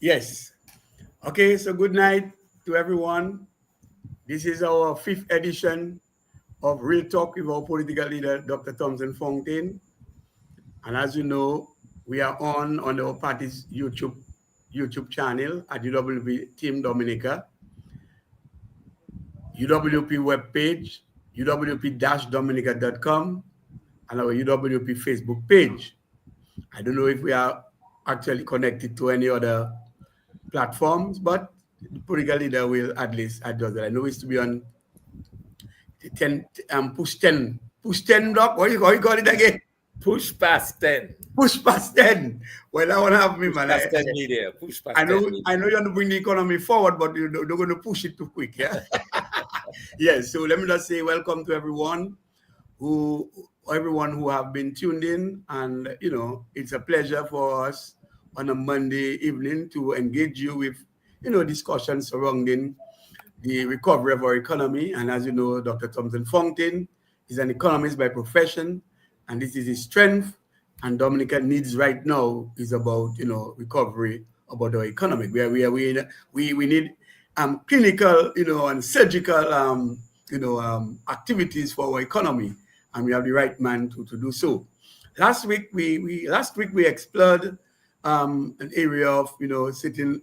Yes. Okay, so good night to everyone. This is our fifth edition of Real Talk with our political leader, Dr. Thompson Fontaine. And as you know, we are on our party's YouTube channel at UWP Team Dominica, UWP webpage, uwp-dominica.com, and our UWP Facebook page. I don't know if we are actually connected to any other platforms, but the political leader will at least address that. I know it's to be on 10 push 10 block. What you call it again? Push past 10. Push past 10. Well, I want to have me, Push man. past 10 media. Push I past 10 know media. I know you want to bring the economy forward, but you're going to push it too quick, yeah? Yes, so let me just say welcome to who everyone who have been tuned in, and it's a pleasure for us on a Monday evening to engage you with discussions surrounding the recovery of our economy. And as you know, Dr. Thompson Fontaine is an economist by profession, and this is his strength. And Dominica needs right now is about recovery about our economy. We need clinical and surgical activities for our economy, and we have the right man to do so. Last week we explored an area of certain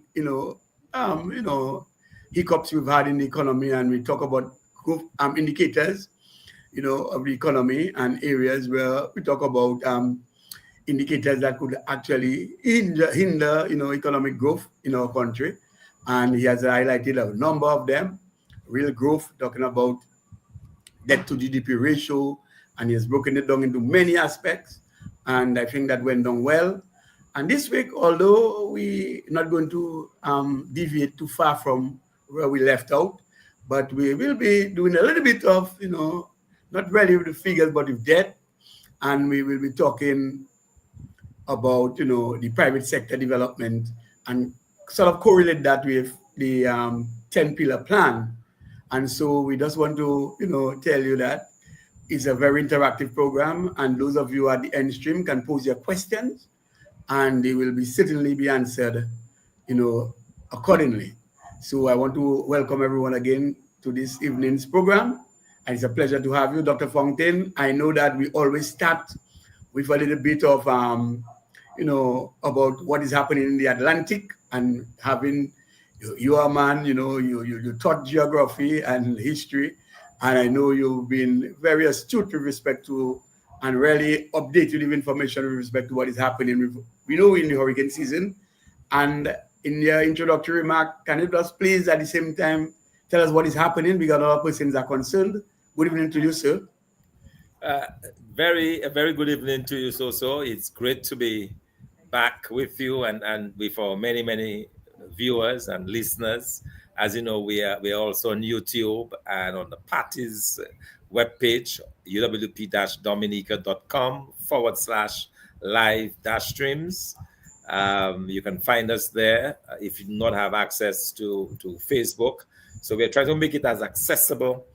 hiccups we've had in the economy, and we talk about growth indicators of the economy, and areas where we talk about indicators that could actually hinder economic growth in our country. And he has highlighted a number of them. Real growth, talking about debt to GDP ratio, and he has broken it down into many aspects. And I think that went down well. And this week, although we're not going to deviate too far from where we left out, but we will be doing a little bit of, not really with the figures, but with debt. And we will be talking about, the private sector development, and sort of correlate that with the 10 pillar plan. And so we just want to, tell you that it's a very interactive program, and those of you at the end stream can pose your questions, and they will be certainly be answered, accordingly. So I want to welcome everyone again to this evening's program, and it's a pleasure to have you, Dr. Fontaine. I know that we always start with a little bit of, about what is happening in the Atlantic, and having you are a man, you taught geography and history, and I know you've been very astute with respect to and really updated with information with respect to what is happening with, in the hurricane season. And in your introductory remark, can you just please at the same time tell us what is happening, because other persons are concerned? Good evening to you, sir. A very good evening to you, So. It's great to be back with you and with our many viewers and listeners. As you know, we are also on YouTube and on the party's webpage, uwp-dominica.com/live-streams. You can find us there if you do not have access to Facebook. So we're trying to make it as accessible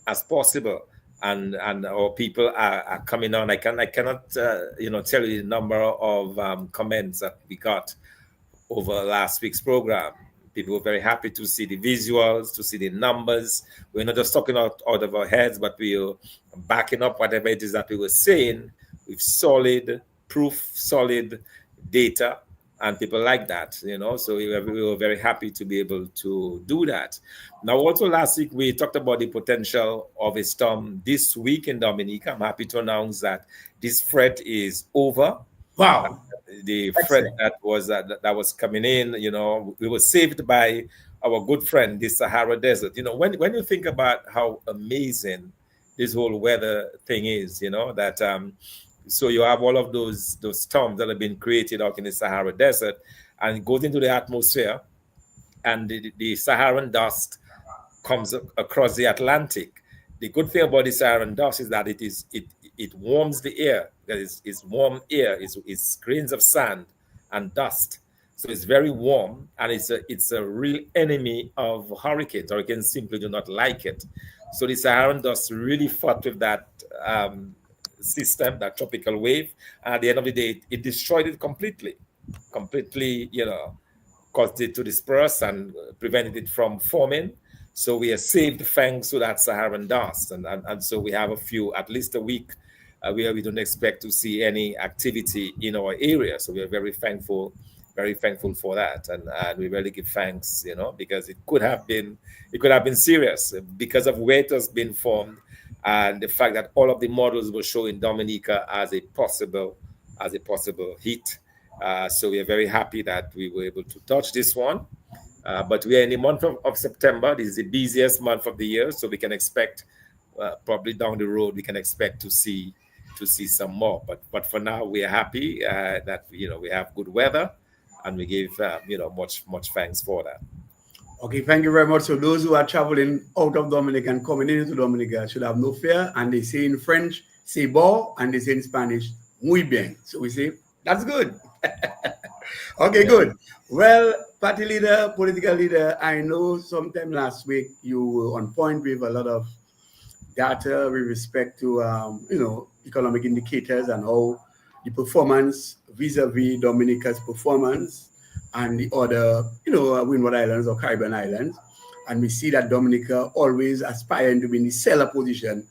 as possible. And our people are coming on. I cannot tell you the number of comments that we got over last week's program. People were very happy to see the visuals, to see the numbers. We're not just talking out of our heads, but we are backing up whatever it is that we were saying with solid proof, solid data, and people like that, So we were very happy to be able to do that. Now, also last week, we talked about the potential of a storm this week in Dominica. I'm happy to announce that this threat is over. Wow. The threat that was coming in, we were saved by our good friend, the Sahara Desert. When you think about how amazing this whole weather thing is, that so you have all of those storms that have been created out in the Sahara Desert, and it goes into the atmosphere, and the Saharan dust comes across the Atlantic. The good thing about the Saharan dust is that it warms the air. It's warm air. It's grains of sand and dust. So it's very warm, and it's a real enemy of hurricanes. Hurricanes simply do not like it. So the Saharan dust really fought with that system, that tropical wave, and at the end of the day, it destroyed it completely, caused it to disperse and prevented it from forming. So we are saved thanks to that Saharan dust. And so we have a few, at least a week, where we don't expect to see any activity in our area. So we are very thankful for that. And we really give thanks, because it could have been serious because of where it has been formed and the fact that all of the models were showing Dominica as a possible hit. So we are very happy that we were able to touch this one. But we are in the month of September. This is the busiest month of the year, so we can expect probably down the road we can expect to see some more. But for now, we are happy that we have good weather, and we give much thanks for that. Okay, thank you very much. So those who are traveling out of Dominica and coming into Dominica should have no fear. And they say in French, c'est bon, and they say in Spanish, muy bien. So we say, that's good. Okay, Yeah. good. Well, party leader, political leader, I know sometime last week you were on point with a lot of data with respect to, economic indicators and how the performance vis-a-vis Dominica's performance and the other, Windward Islands or Caribbean Islands. And we see that Dominica always aspiring to be in the seller position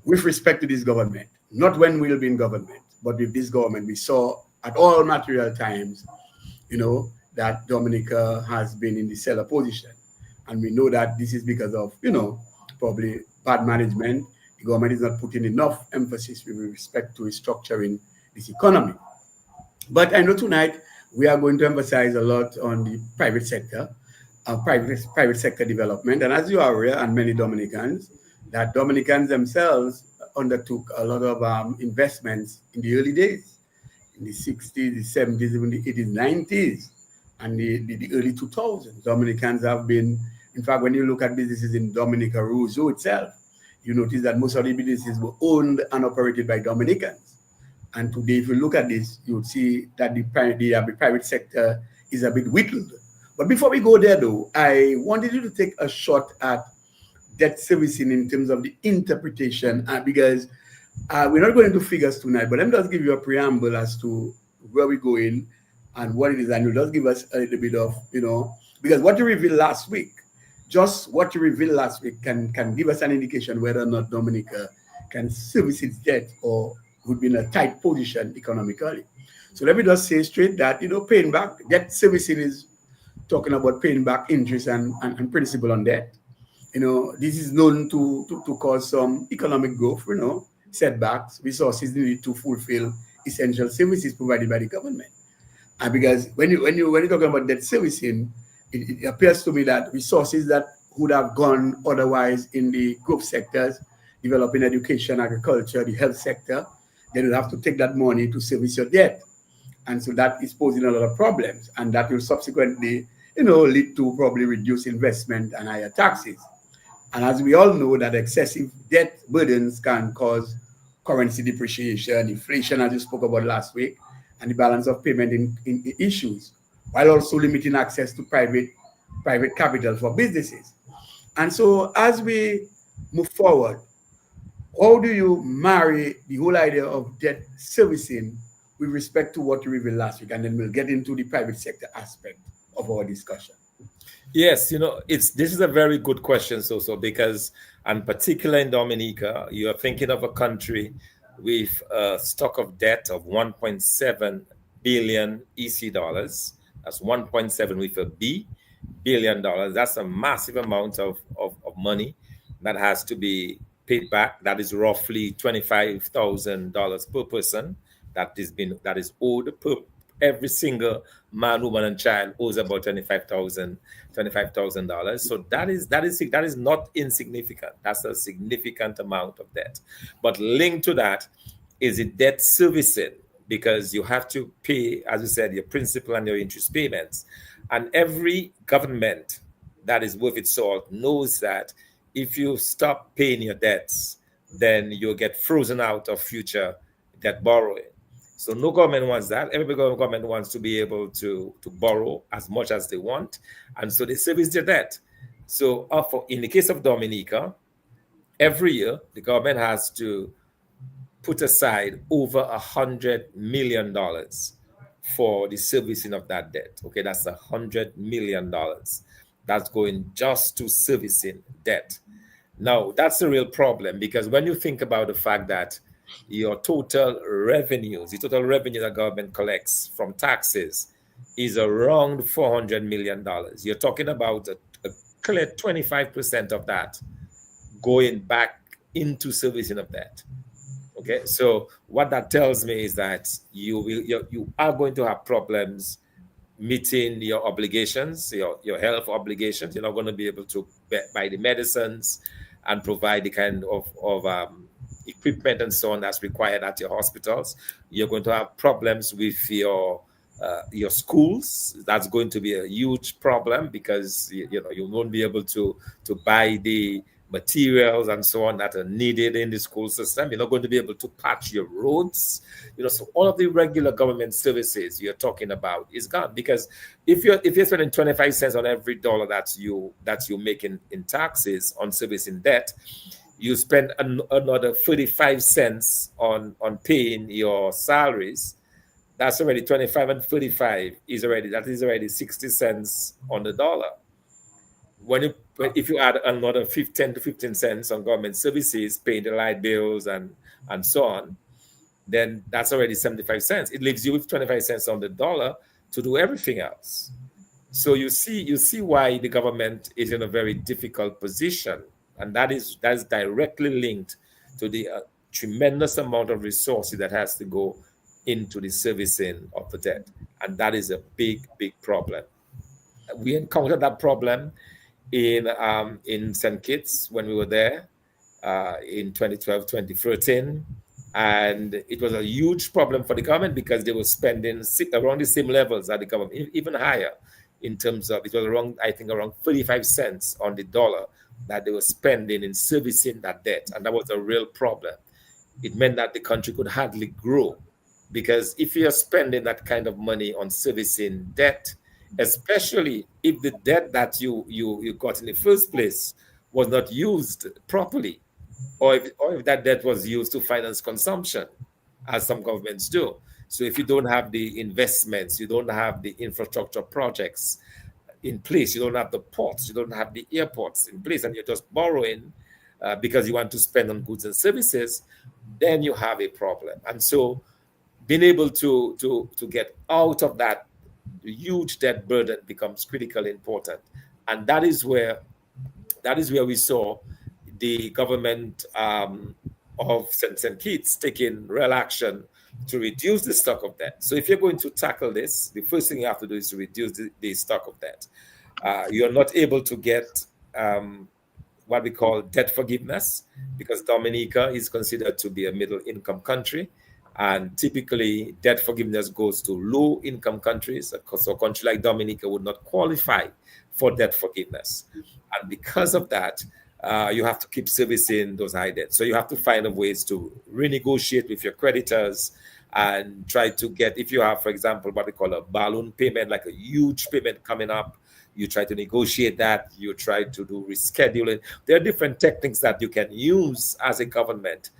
with respect to this government. Not when we'll be in government, but with this government. We saw at all material times, that Dominica has been in the seller position. And we know that this is because of, probably bad management. The government is not putting enough emphasis with respect to restructuring this economy. But I know tonight we are going to emphasize a lot on the private sector, private sector development. And as you are aware, and many Dominicans, that Dominicans themselves undertook a lot of investments in the early days, in the 60s, the 70s, even the 80s, 90s, and the early 2000s. Dominicans have been, in fact, when you look at businesses in Dominica Roseau itself, you notice that most of the businesses were owned and operated by Dominicans. And today, if you look at this, you would see that the private sector is a bit whittled. But before we go there, though, I wanted you to take a shot at debt servicing in terms of the interpretation, because we're not going into figures tonight, but let me just give you a preamble as to where we're going and what it is. And you'll just give us a little bit of, because what you revealed last week, just what you revealed last week can give us an indication whether or not Dominica can service its debt or would be in a tight position economically. So let me just say straight that, paying back, debt servicing is talking about paying back interest and principal on debt. This is known to cause some economic growth, setbacks, resources needed to fulfill essential services provided by the government. And because when you're talking about debt servicing, it appears to me that resources that would have gone otherwise in the growth sectors, developing education, agriculture, the health sector, they will have to take that money to service your debt. And so that is posing a lot of problems. And that will subsequently, lead to probably reduced investment and higher taxes. And as we all know, that excessive debt burdens can cause currency depreciation, inflation, as you spoke about last week, and the balance of payment in issues, while also limiting access to private capital for businesses. And so as we move forward, how do you marry the whole idea of debt servicing with respect to what you revealed last week? And then we'll get into the private sector aspect of our discussion. Yes, this is a very good question, so because, and particularly in Dominica, you are thinking of a country with a stock of debt of 1.7 billion EC dollars. That's 1.7 with a B billion dollars. That's a massive amount of money that has to be paid back. That is roughly $25,000 per person that is owed per every single man, woman, and child owes about $25,000. So that is not insignificant. That's a significant amount of debt. But linked to that is the debt servicing, because you have to pay, as you said, your principal and your interest payments. And every government that is worth its salt knows that if you stop paying your debts, then you'll get frozen out of future debt borrowing. So no government wants that. Every government wants to be able to borrow as much as they want. And so they service their debt. So in the case of Dominica, every year, the government has to put aside over $100 million for the servicing of that debt. Okay, that's $100 million. That's going just to servicing debt. Now, that's a real problem because when you think about the fact that your total revenues, the total revenue that government collects from taxes is around $400 million, you're talking about a clear 25% of that going back into servicing of debt. Okay, so what that tells me is that you are going to have problems meeting your obligations, your health obligations. You're not going to be able to buy the medicines and provide the kind of equipment and so on that's required at your hospitals. You're going to have problems with your schools. That's going to be a huge problem because you won't be able to buy the materials and so on that are needed in the school system. You're not going to be able to patch your roads. So all of the regular government services you're talking about is gone because if you're spending 25 cents on every dollar that you make in taxes on servicing debt, you spend another 35 cents on paying your salaries. That's already 25 and 35 is already 60 cents on the dollar. If you add another 10 to 15 cents on government services, paying the light bills and so on, then that's already 75 cents. It leaves you with 25 cents on the dollar to do everything else. So you see why the government is in a very difficult position, and that's directly linked to the tremendous amount of resources that has to go into the servicing of the debt, and that is a big problem. We encountered that problem in St. Kitts when we were there in 2012, 2013. And it was a huge problem for the government because they were spending around the same levels as the government, even higher in terms of, it was around 35 cents on the dollar that they were spending in servicing that debt. And that was a real problem. It meant that the country could hardly grow because if you're spending that kind of money on servicing debt, especially if the debt that you got in the first place was not used properly, or if that debt was used to finance consumption, as some governments do. So if you don't have the investments, you don't have the infrastructure projects in place, you don't have the ports, you don't have the airports in place, and you're just borrowing because you want to spend on goods and services, then you have a problem. And so being able to get out of that huge debt burden becomes critically important. And that is where we saw the government of St. Kitts taking real action to reduce the stock of debt. So if you're going to tackle this, the first thing you have to do is to reduce the stock of debt. You're not able to get what we call debt forgiveness because Dominica is considered to be a middle income country. And typically, debt forgiveness goes to low-income countries. So a country like Dominica would not qualify for debt forgiveness. And because of that, you have to keep servicing those high debts. So you have to find ways to renegotiate with your creditors and try to get, if you have, for example, what we call a balloon payment, like a huge payment coming up, you try to negotiate that, you try to do rescheduling. There are different techniques that you can use as a government,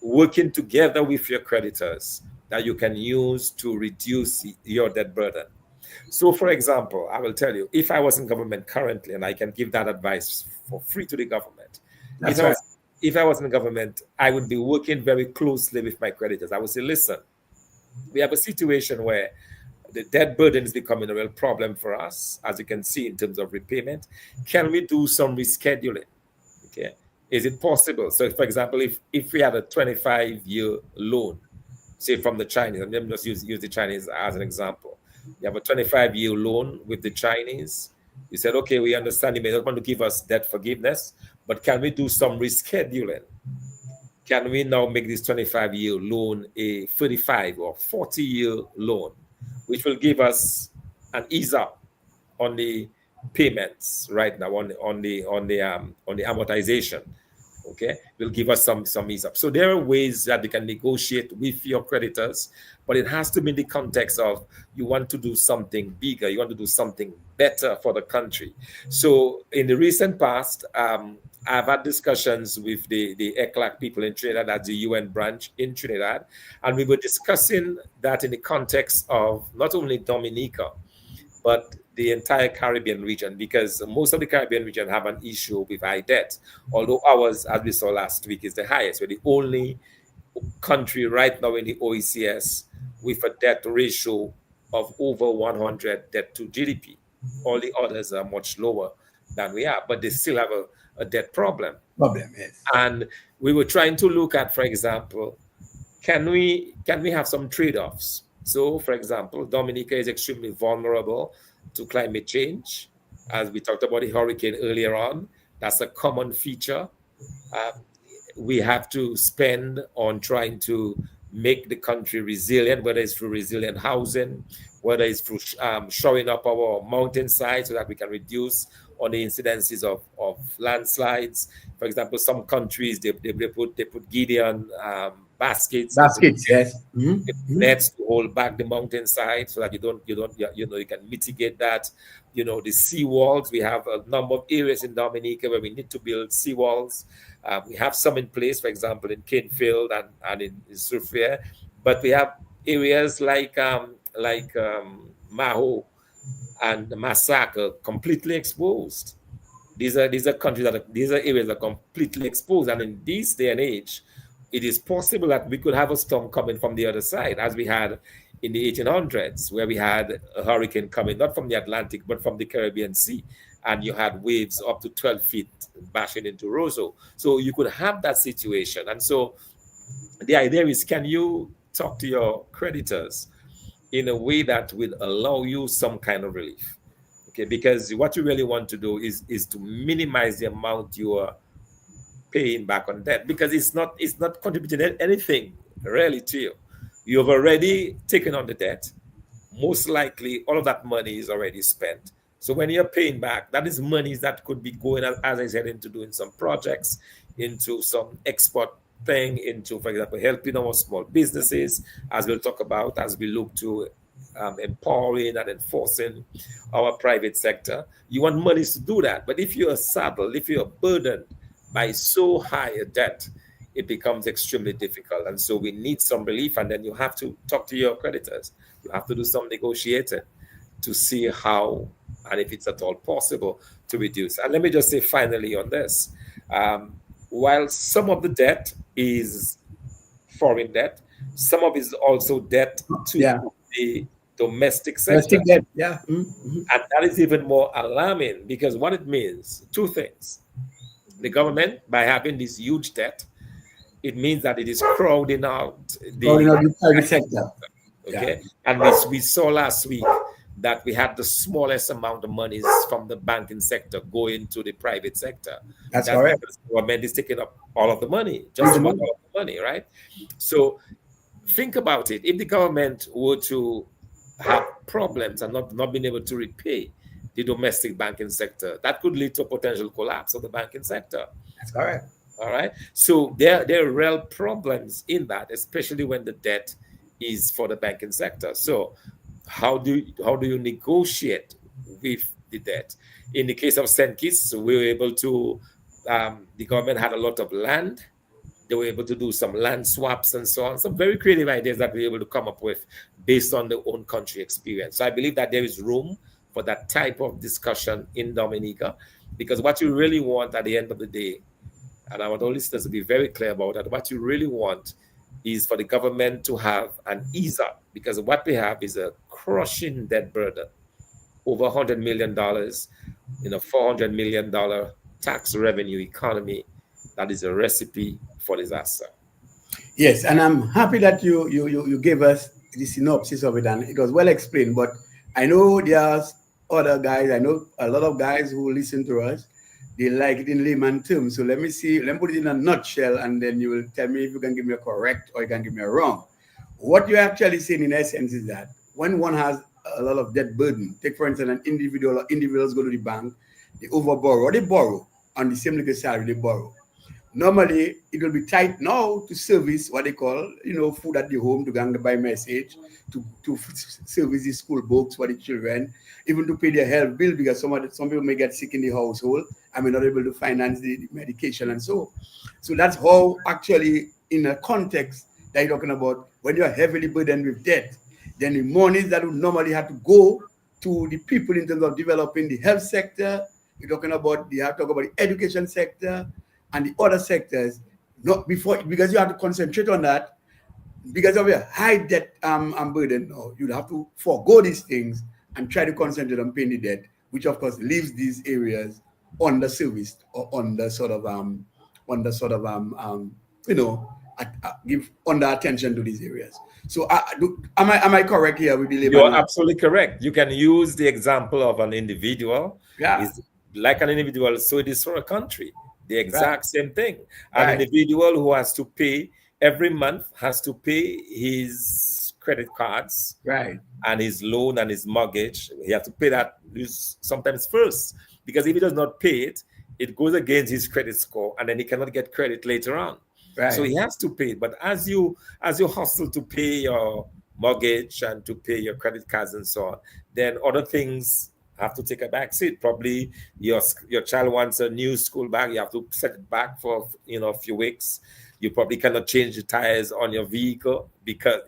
working together with your creditors, that you can use to reduce your debt burden. So, for example, I will tell you, if I was in government currently, and I can give that advice for free to the government, if I was in government, I would be working very closely with my creditors. I would say, listen, we have a situation where the debt burden is becoming a real problem for us, as you can see in terms of repayment. Can we do some rescheduling? Okay. Is it possible? So, for example, if we had a 25-year loan, say from the Chinese, and let me just use the Chinese as an example. You have a 25-year loan with the Chinese. You said, okay, we understand you may not want to give us debt forgiveness, but can we do some rescheduling? Can we now make this 25-year loan a 35 or 40-year loan, which will give us an ease up on the payments right now, on the amortization? Okay, will give us some ease up. So there are ways that you can negotiate with your creditors, but it has to be in the context of you want to do something bigger, you want to do something better for the country. So in the recent past, I've had discussions with the ECLAC people in Trinidad, that's the UN branch in Trinidad, and we were discussing that in the context of not only Dominica, but the entire Caribbean region, because most of the Caribbean region have an issue with high debt. Although ours, as we saw last week, is the highest. We're the only country right now in the OECS with a debt ratio of over 100 debt to GDP. All the others are much lower than we are, but they still have a debt problem. Problem, yes. And we were trying to look at, for example, can we have some trade-offs? So, for example, Dominica is extremely vulnerable to climate change. As we talked about the hurricane earlier on, that's a common feature. Uh, we have to spend on trying to make the country resilient, whether it's through resilient housing, whether it's through shoring up our mountainside so that we can reduce on the incidences of landslides. For example, some countries they put Gideon baskets, they put Baskets, yes. nets to hold back the mountainside so that you can mitigate that. The sea walls, we have a number of areas in Dominica where we need to build sea walls. We have some in place, for example, in Canefield and in Surfere, but we have areas like Maho and Massacre completely exposed. These are countries these are areas that are completely exposed, and in this day and age, it is possible that we could have a storm coming from the other side, as we had in the 1800s, where we had a hurricane coming not from the Atlantic but from the Caribbean Sea, and you had waves up to 12 feet bashing into Roseau. So you could have that situation, and so the idea is, can you talk to your creditors in a way that will allow you some kind of relief? Okay, because what you really want to do is to minimize the amount you are paying back on debt, because it's not contributing anything really to you. You've already taken on the debt. Most likely all of that money is already spent. So when you're paying back, that is money that could be going, as I said, into doing some projects, into some export thing, into, for example, helping our small businesses, as we'll talk about as we look to empowering and enforcing our private sector. You want monies to do that. But if you're saddled, if you're burdened by so high a debt, it becomes extremely difficult. And so we need some relief. And then you have to talk to your creditors. You have to do some negotiating to see how, and if it's at all possible, to reduce. And let me just say finally on this, while some of the debt is foreign debt, some of it is also debt to the domestic sector. Domestic debt, yeah. And that is even more alarming, because what it means, two things. The government, by having this huge debt, it means that it is crowding out the private sector. Okay. And we saw last week that we had the smallest amount of monies from the banking sector going to the private sector. That's correct. Because the government is taking up all of the money, just about all of the money, right? So think about it. If the government were to have problems and not being able to repay the domestic banking sector, that could lead to a potential collapse of the banking sector. That's correct. All right. So there are real problems in that, especially when the debt is for the banking sector. So how do you negotiate with the debt? In the case of St. Kitts, we were able to, the government had a lot of land. They were able to do some land swaps and so on. Some very creative ideas that we were able to come up with based on their own country experience. So I believe that there is room for that type of discussion in Dominica, because what you really want at the end of the day, and I want all listeners to be very clear about that, what you really want is for the government to have an ease up, because what we have is a crushing debt burden, over $100 million in a $400 million tax revenue economy. That is a recipe for disaster. Yes, and I'm happy that you gave us the synopsis of it, and it was well explained. But I know there's other guys, I know a lot of guys who listen to us, they like it in layman terms. So let me put it in a nutshell, and then you will tell me if you can give me a correct or you can give me a wrong. What you're actually saying in essence is that when one has a lot of debt burden, take for instance an individuals go to the bank, they overborrow or they borrow on the same legal salary they borrow. Normally, it will be tight now to service what they call, food at the home to go and buy message, to service the school books for the children, even to pay their health bill because some people may get sick in the household and may not able to finance the medication and so. So that's how actually in a context that you're talking about when you're heavily burdened with debt, then the monies that would normally have to go to the people in terms of developing the health sector, you're talking about you have to talk about the education sector and the other sectors, not before because you have to concentrate on that because of your high debt burden. No, you'd have to forego these things and try to concentrate on paying the debt, which of course leaves these areas under serviced or under sort of give under attention to these areas. So am I correct here? We believe You're absolutely correct. You can use the example of an individual. Yeah. Is like an individual, so it is for a country. The exact same thing. An Right. individual who has to pay every month has to pay his credit cards Right. and his loan and his mortgage. He has to pay that sometimes first, because if he does not pay it, it goes against his credit score, and then he cannot get credit later on. Right. So he has to pay it. But as you hustle to pay your mortgage and to pay your credit cards and so on, then other things have to take a back seat. Probably your child wants a new school bag, you have to set it back for a few weeks. You probably cannot change the tires on your vehicle because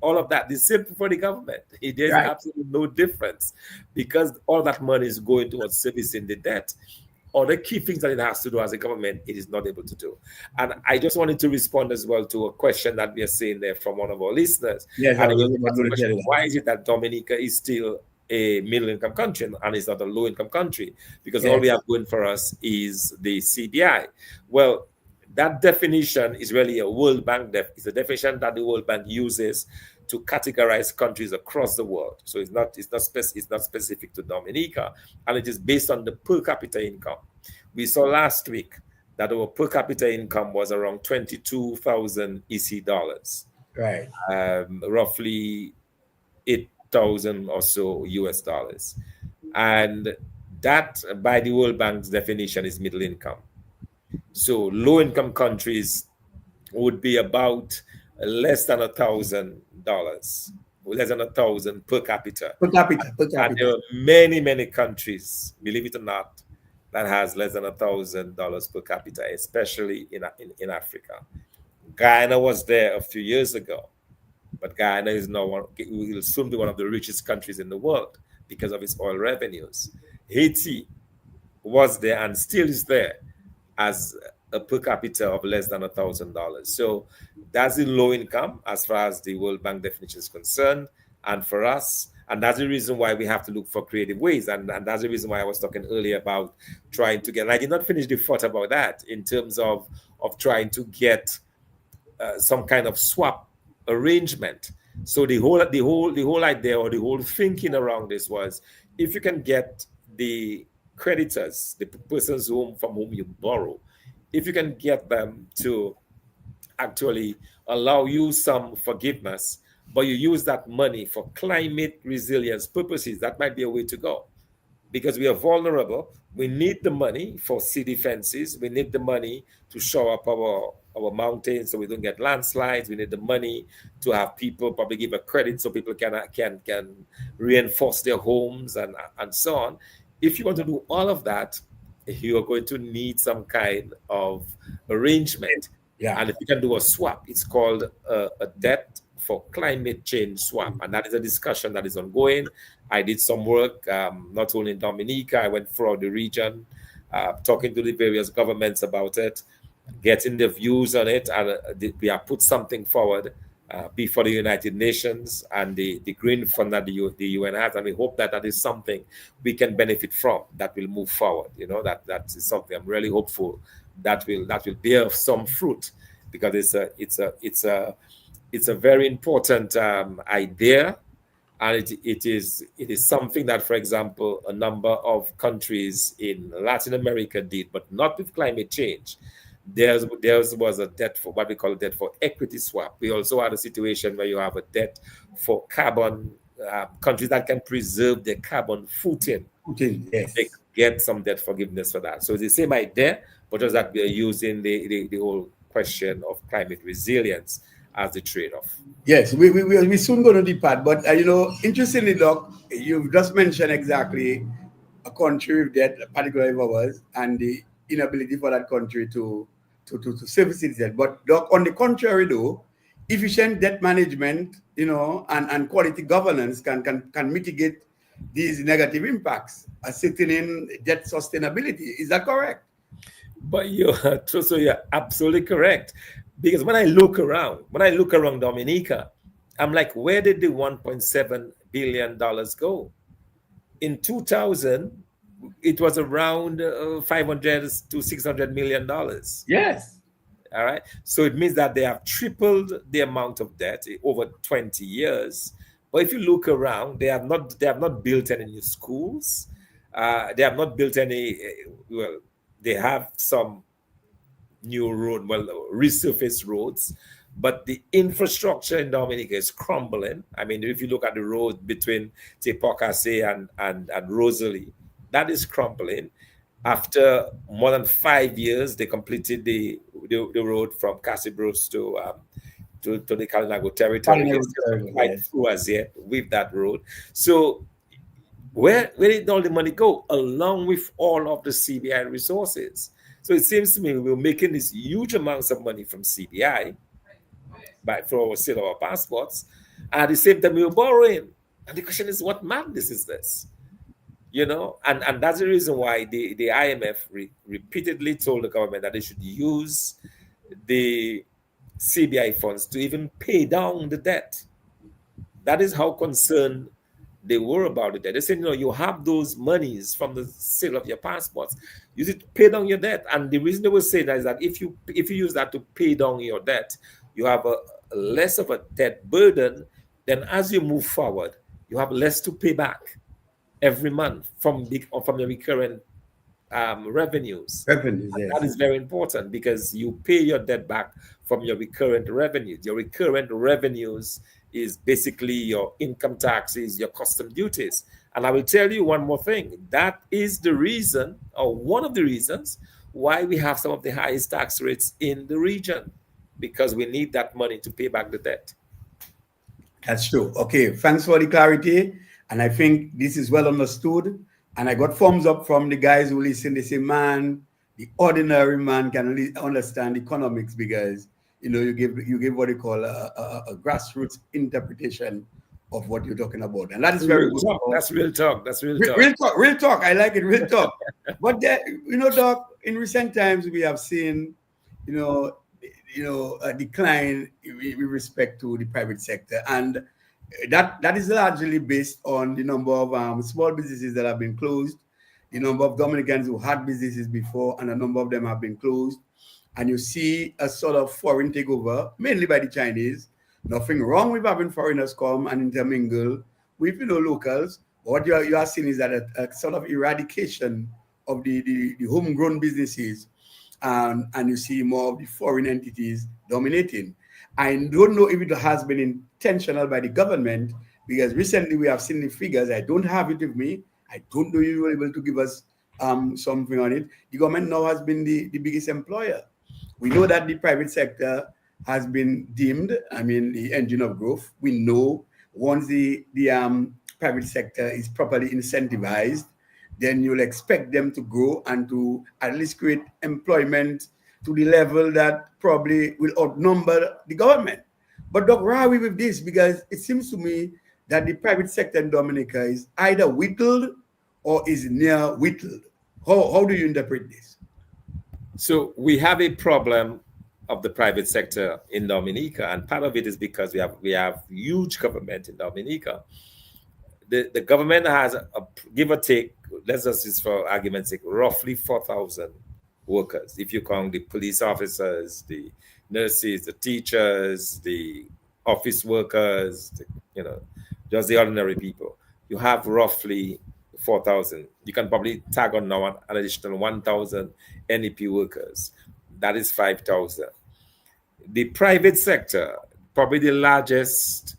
all of that is simple for the government. There's Right. absolutely no difference because all that money is going towards servicing the debt. Or the key things that it has to do as a government, it is not able to do. And I just wanted to respond as well to a question that we are seeing there from one of our listeners. Yes, And I was it was about the to question, tell you. why is it that Dominica is still a middle income country and is not a low income country? Because all we Yes. have going for us is the CBI. Well, that definition is really a World Bank it's a definition that the World Bank uses to categorize countries across the world. So it's not specific to Dominica, and it is based on the per capita income. We saw last week that our per capita income was around 22,000 EC dollars, Right. roughly 8,000 or so US dollars, and that, by the World Bank's definition, is middle income. So low income countries would be about less than $1,000, less than 1,000 per capita. Per capita. Per And there capita. are many, many countries, believe it or not, that has less than $1,000 per capita, especially in Africa. Guyana was there a few years ago, but Guyana is now will soon be one of the richest countries in the world because of its oil revenues. Haiti was there and still is there as a per capita of less than $1,000. So that's the low income as far as the World Bank definition is concerned. And for us, and that's the reason why we have to look for creative ways. And that's the reason why I was talking earlier about trying to get, and I did not finish the thought about that in terms of trying to get some kind of swap arrangement. So the whole idea or the whole thinking around this was, if you can get the creditors, the persons from whom you borrow, if you can get them to actually allow you some forgiveness, but you use that money for climate resilience purposes, that might be a way to go. Because we are vulnerable, we need the money for sea defenses. We need the money to shore up our mountains so we don't get landslides. We need the money to have people probably give a credit so people can reinforce their homes and so on. If you want to do all of that, you are going to need some kind of arrangement. Yeah. And if you can do a swap, it's called a debt for climate change swap. And that is a discussion that is ongoing. I did some work, not only in Dominica, I went throughout the region, talking to the various governments about it, getting their views on it. And we have put something forward before the United Nations and the Green Fund that the UN has. And we hope that that is something we can benefit from, that will move forward. That is something I'm really hopeful that will bear some fruit, because it's a very important idea, and it is something that, for example, a number of countries in Latin America did, but not with climate change. Theirs was a debt for what we call a debt for equity swap. We also had a situation where you have a debt for carbon, countries that can preserve their carbon footing. Putin, yes. get some debt forgiveness for that. So it's the same idea, but just that we are using the whole question of climate resilience as the trade-off. Yes, we soon going to depart, but interestingly, Doc, you've just mentioned exactly a country with debt, particularly of ours, and the inability for that country to service its debt. But Doc, on the contrary, though, efficient debt management, and quality governance can mitigate these negative impacts, assisting in debt sustainability. Is that correct? But you're absolutely correct. Because when I look around Dominica, I'm like, where did the $1.7 billion go? In 2000, it was around 500 to $600 million. Yes. All right. So it means that they have tripled the amount of debt over 20 years. But if you look around, they have not built any new schools. They have not built any. Well, they have some new resurfaced roads, but the infrastructure in Dominica is crumbling. I mean, if you look at the road between say Pocase and Rosalie, that is crumbling. After more than 5 years, they completed the road from Casibros to the Kalinago territory. They're still not quite Yes. through as yet with that road. So where did all the money go along with all of the CBI resources? So it seems to me we're making these huge amounts of money from CBI for our sale of our passports. At the same time, we're borrowing. And the question is, what madness is this? And that's the reason why the IMF repeatedly told the government that they should use the CBI funds to even pay down the debt. That is how concerned they were about it. They said, you have those monies from the sale of your passports. Use it to pay down your debt. And the reason they were saying that is that if you use that to pay down your debt, you have a less of a debt burden. Then as you move forward, you have less to pay back every month from your recurrent revenues. Revenues, yes. That is very important because you pay your debt back from your recurrent revenues. Your recurrent revenues is basically your income taxes, your custom duties. And I will tell you one more thing. That is the reason, or one of the reasons, why we have some of the highest tax rates in the region, because we need that money to pay back the debt. That's true. Okay, thanks for the clarity. And I think this is well understood. And I got thumbs up from the guys who listen. They say, man, the ordinary man can only understand economics because you give what they call a grassroots interpretation of what you're talking about, and that is very good. That's real talk. That's real talk. Real talk. Real talk. I like it. Real talk. But Doc, in recent times we have seen, a decline with respect to the private sector, and that is largely based on the number of small businesses that have been closed, the number of Dominicans who had businesses before, and a number of them have been closed. And you see a sort of foreign takeover, mainly by the Chinese. Nothing wrong with having foreigners come and intermingle with locals. What you are seeing is that a sort of eradication of the homegrown businesses, and you see more of the foreign entities dominating. I don't know if it has been intentional by the government, because recently we have seen the figures. I don't have it with me. I don't know if you were able to give us something on it. The government now has been the biggest employer. We know that the private sector has been deemed, the engine of growth. We know once the private sector is properly incentivized, then you'll expect them to grow and to at least create employment to the level that probably will outnumber the government. But Doc, where are we with this? Because it seems to me that the private sector in Dominica is either whittled or is near whittled. How do you interpret this? So we have a problem of the private sector in Dominica, and part of it is because we have huge government in Dominica. The government has a give or take, let's just for argument's sake, roughly 4,000 workers. If you count the police officers, the nurses, the teachers, the office workers, just the ordinary people, you have roughly 4,000. You can probably tag on now an additional 1,000 NEP workers. That is 5,000. The private sector, probably the largest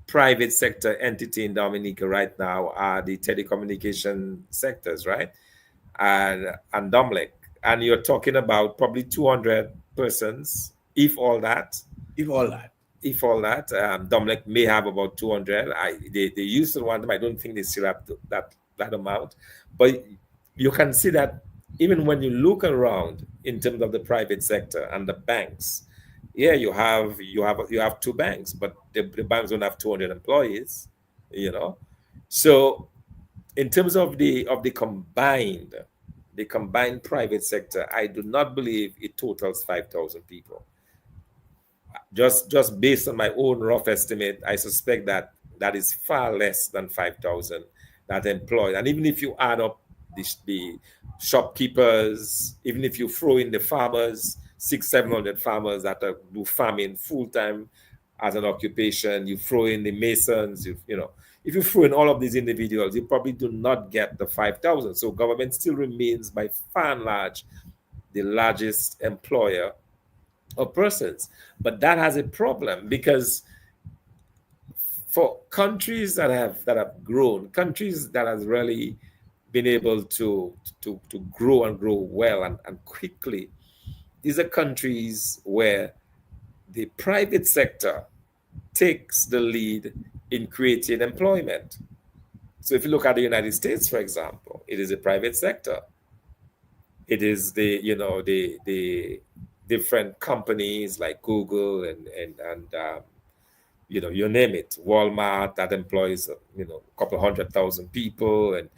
private sector entity in Dominica right now are the telecommunication sectors, right? and Dominic, and you're talking about probably 200 persons, if all that. If all that. If all that, Dominic may have about 200. They used to want them. I don't think they still have that amount, but you can see that even when you look around in terms of the private sector and the banks, yeah, you have two banks, but the banks don't have 200 employees, you know. So in terms of the combined private sector, I do not believe it totals 5,000 people. Just based on my own rough estimate, I suspect that that is far less than 5,000 that employed. And even if you add up the shopkeepers, even if you throw in the farmers, 700 farmers that do farming full time as an occupation, you throw in the masons, if you throw in all of these individuals, you probably do not get the 5,000. So government still remains by far and large the largest employer of persons. But that has a problem because for countries that have grown, countries that has really been able to grow and grow well and quickly, these are countries where the private sector takes the lead in creating employment. So if you look at the United States, for example, it is a private sector. It is the different companies like Google and you name it, Walmart that employs a couple 100,000 people, and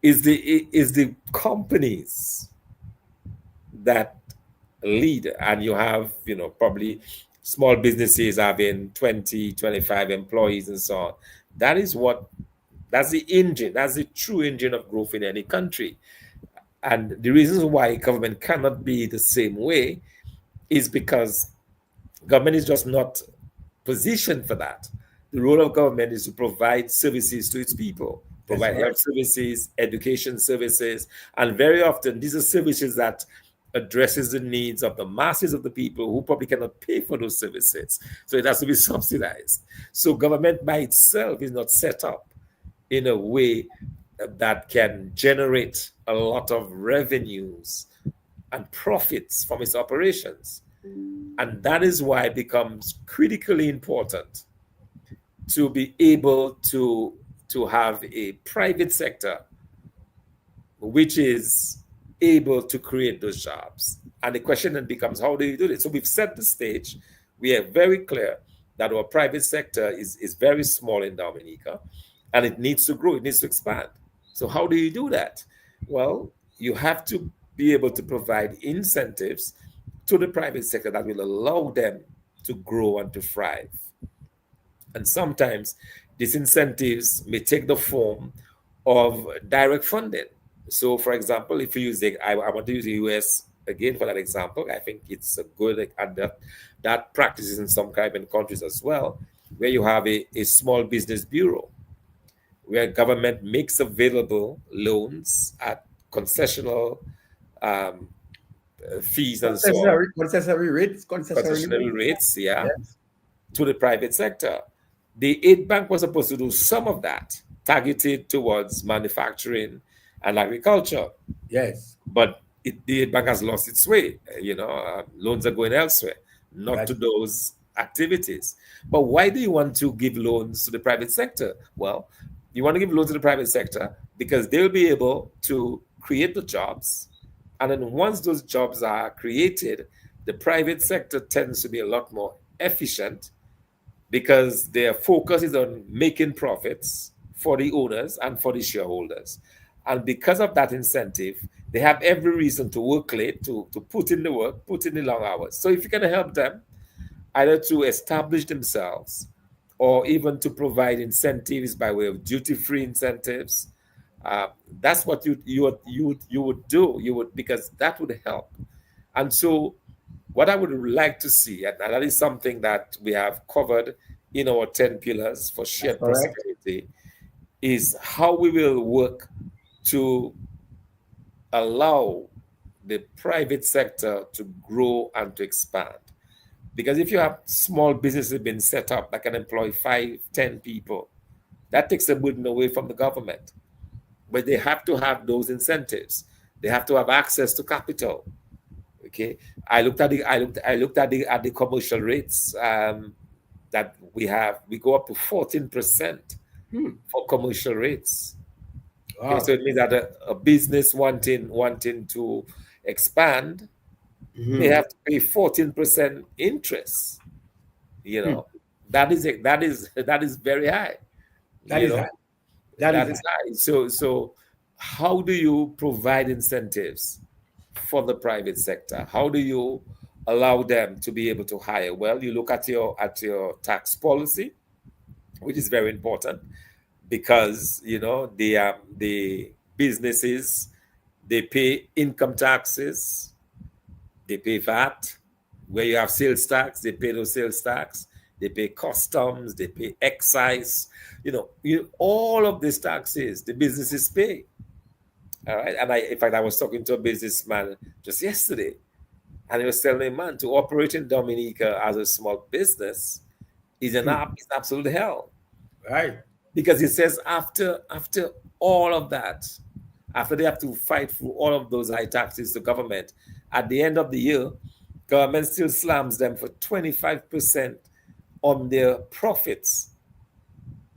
is the companies that lead, and you have probably small businesses having 20, 25 employees and so on. That's the engine, that's the true engine of growth in any country. And the reasons why government cannot be the same way is because government is just not positioned for that. The role of government is to provide services to its people, provide health services, education services, and very often these are services that addresses the needs of the masses of the people who probably cannot pay for those services. So it has to be subsidized. So government by itself is not set up in a way that can generate a lot of revenues and profits from its operations. And that is why it becomes critically important to be able to have a private sector which is able to create those jobs. And the question then becomes, how do you do this? So we've set the stage. We are very clear that our private sector is very small in Dominica, and it needs to grow, it needs to expand. So how do you do that? Well, you have to be able to provide incentives to the private sector that will allow them to grow and to thrive. And sometimes these incentives may take the form of direct funding. So, for example, if you use I want to use the US again for that example. I think it's a good, and that practices in some Caribbean countries as well, where you have a small business bureau where government makes available loans at concessional um, fees and so on, concessionary rates, yeah, Yes. to the private sector. The aid bank was supposed to do some of that, targeted towards manufacturing and agriculture. Yes. But the aid bank has lost its way. Loans are going elsewhere, not to those activities. But why do you want to give loans to the private sector? Well, you want to give loans to the private sector because they'll be able to create the jobs. And then once those jobs are created, the private sector tends to be a lot more efficient because their focus is on making profits for the owners and for the shareholders. And because of that incentive, they have every reason to work late, to put in the work, put in the long hours. So if you can help them either to establish themselves or even to provide incentives by way of duty-free incentives, that's what you would do. You would, because that would help. And so what I would like to see, and that is something that we have covered in our 10 pillars for shared prosperity, is how we will work to allow the private sector to grow and to expand. Because if you have small businesses being set up that can employ 5, 10 people, that takes a burden away from the government. but they have to have those incentives. They have to have access to capital. Okay, I looked at the commercial rates that we have. We go up to 14% for commercial rates. Okay, Wow. so it means that a business wanting to expand may have to pay 14% interest. You know, that is very high. That You is know, high. That is that is high. high. So how do you provide incentives for the private sector? How do you allow them to be able to hire? Well, you look at your tax policy, which is very important because the businesses, they pay income taxes, they pay VAT. Where you have sales tax, they pay those sales tax. They pay customs, they pay excise. All of these taxes the businesses pay. All right. And in fact, I was talking to a businessman just yesterday, and he was telling me, man, to operate in Dominica as a small business is is absolute hell. Right. Because he says after all of that, after they have to fight through all of those high taxes to government, at the end of the year, government still slams them for 25% on their profits.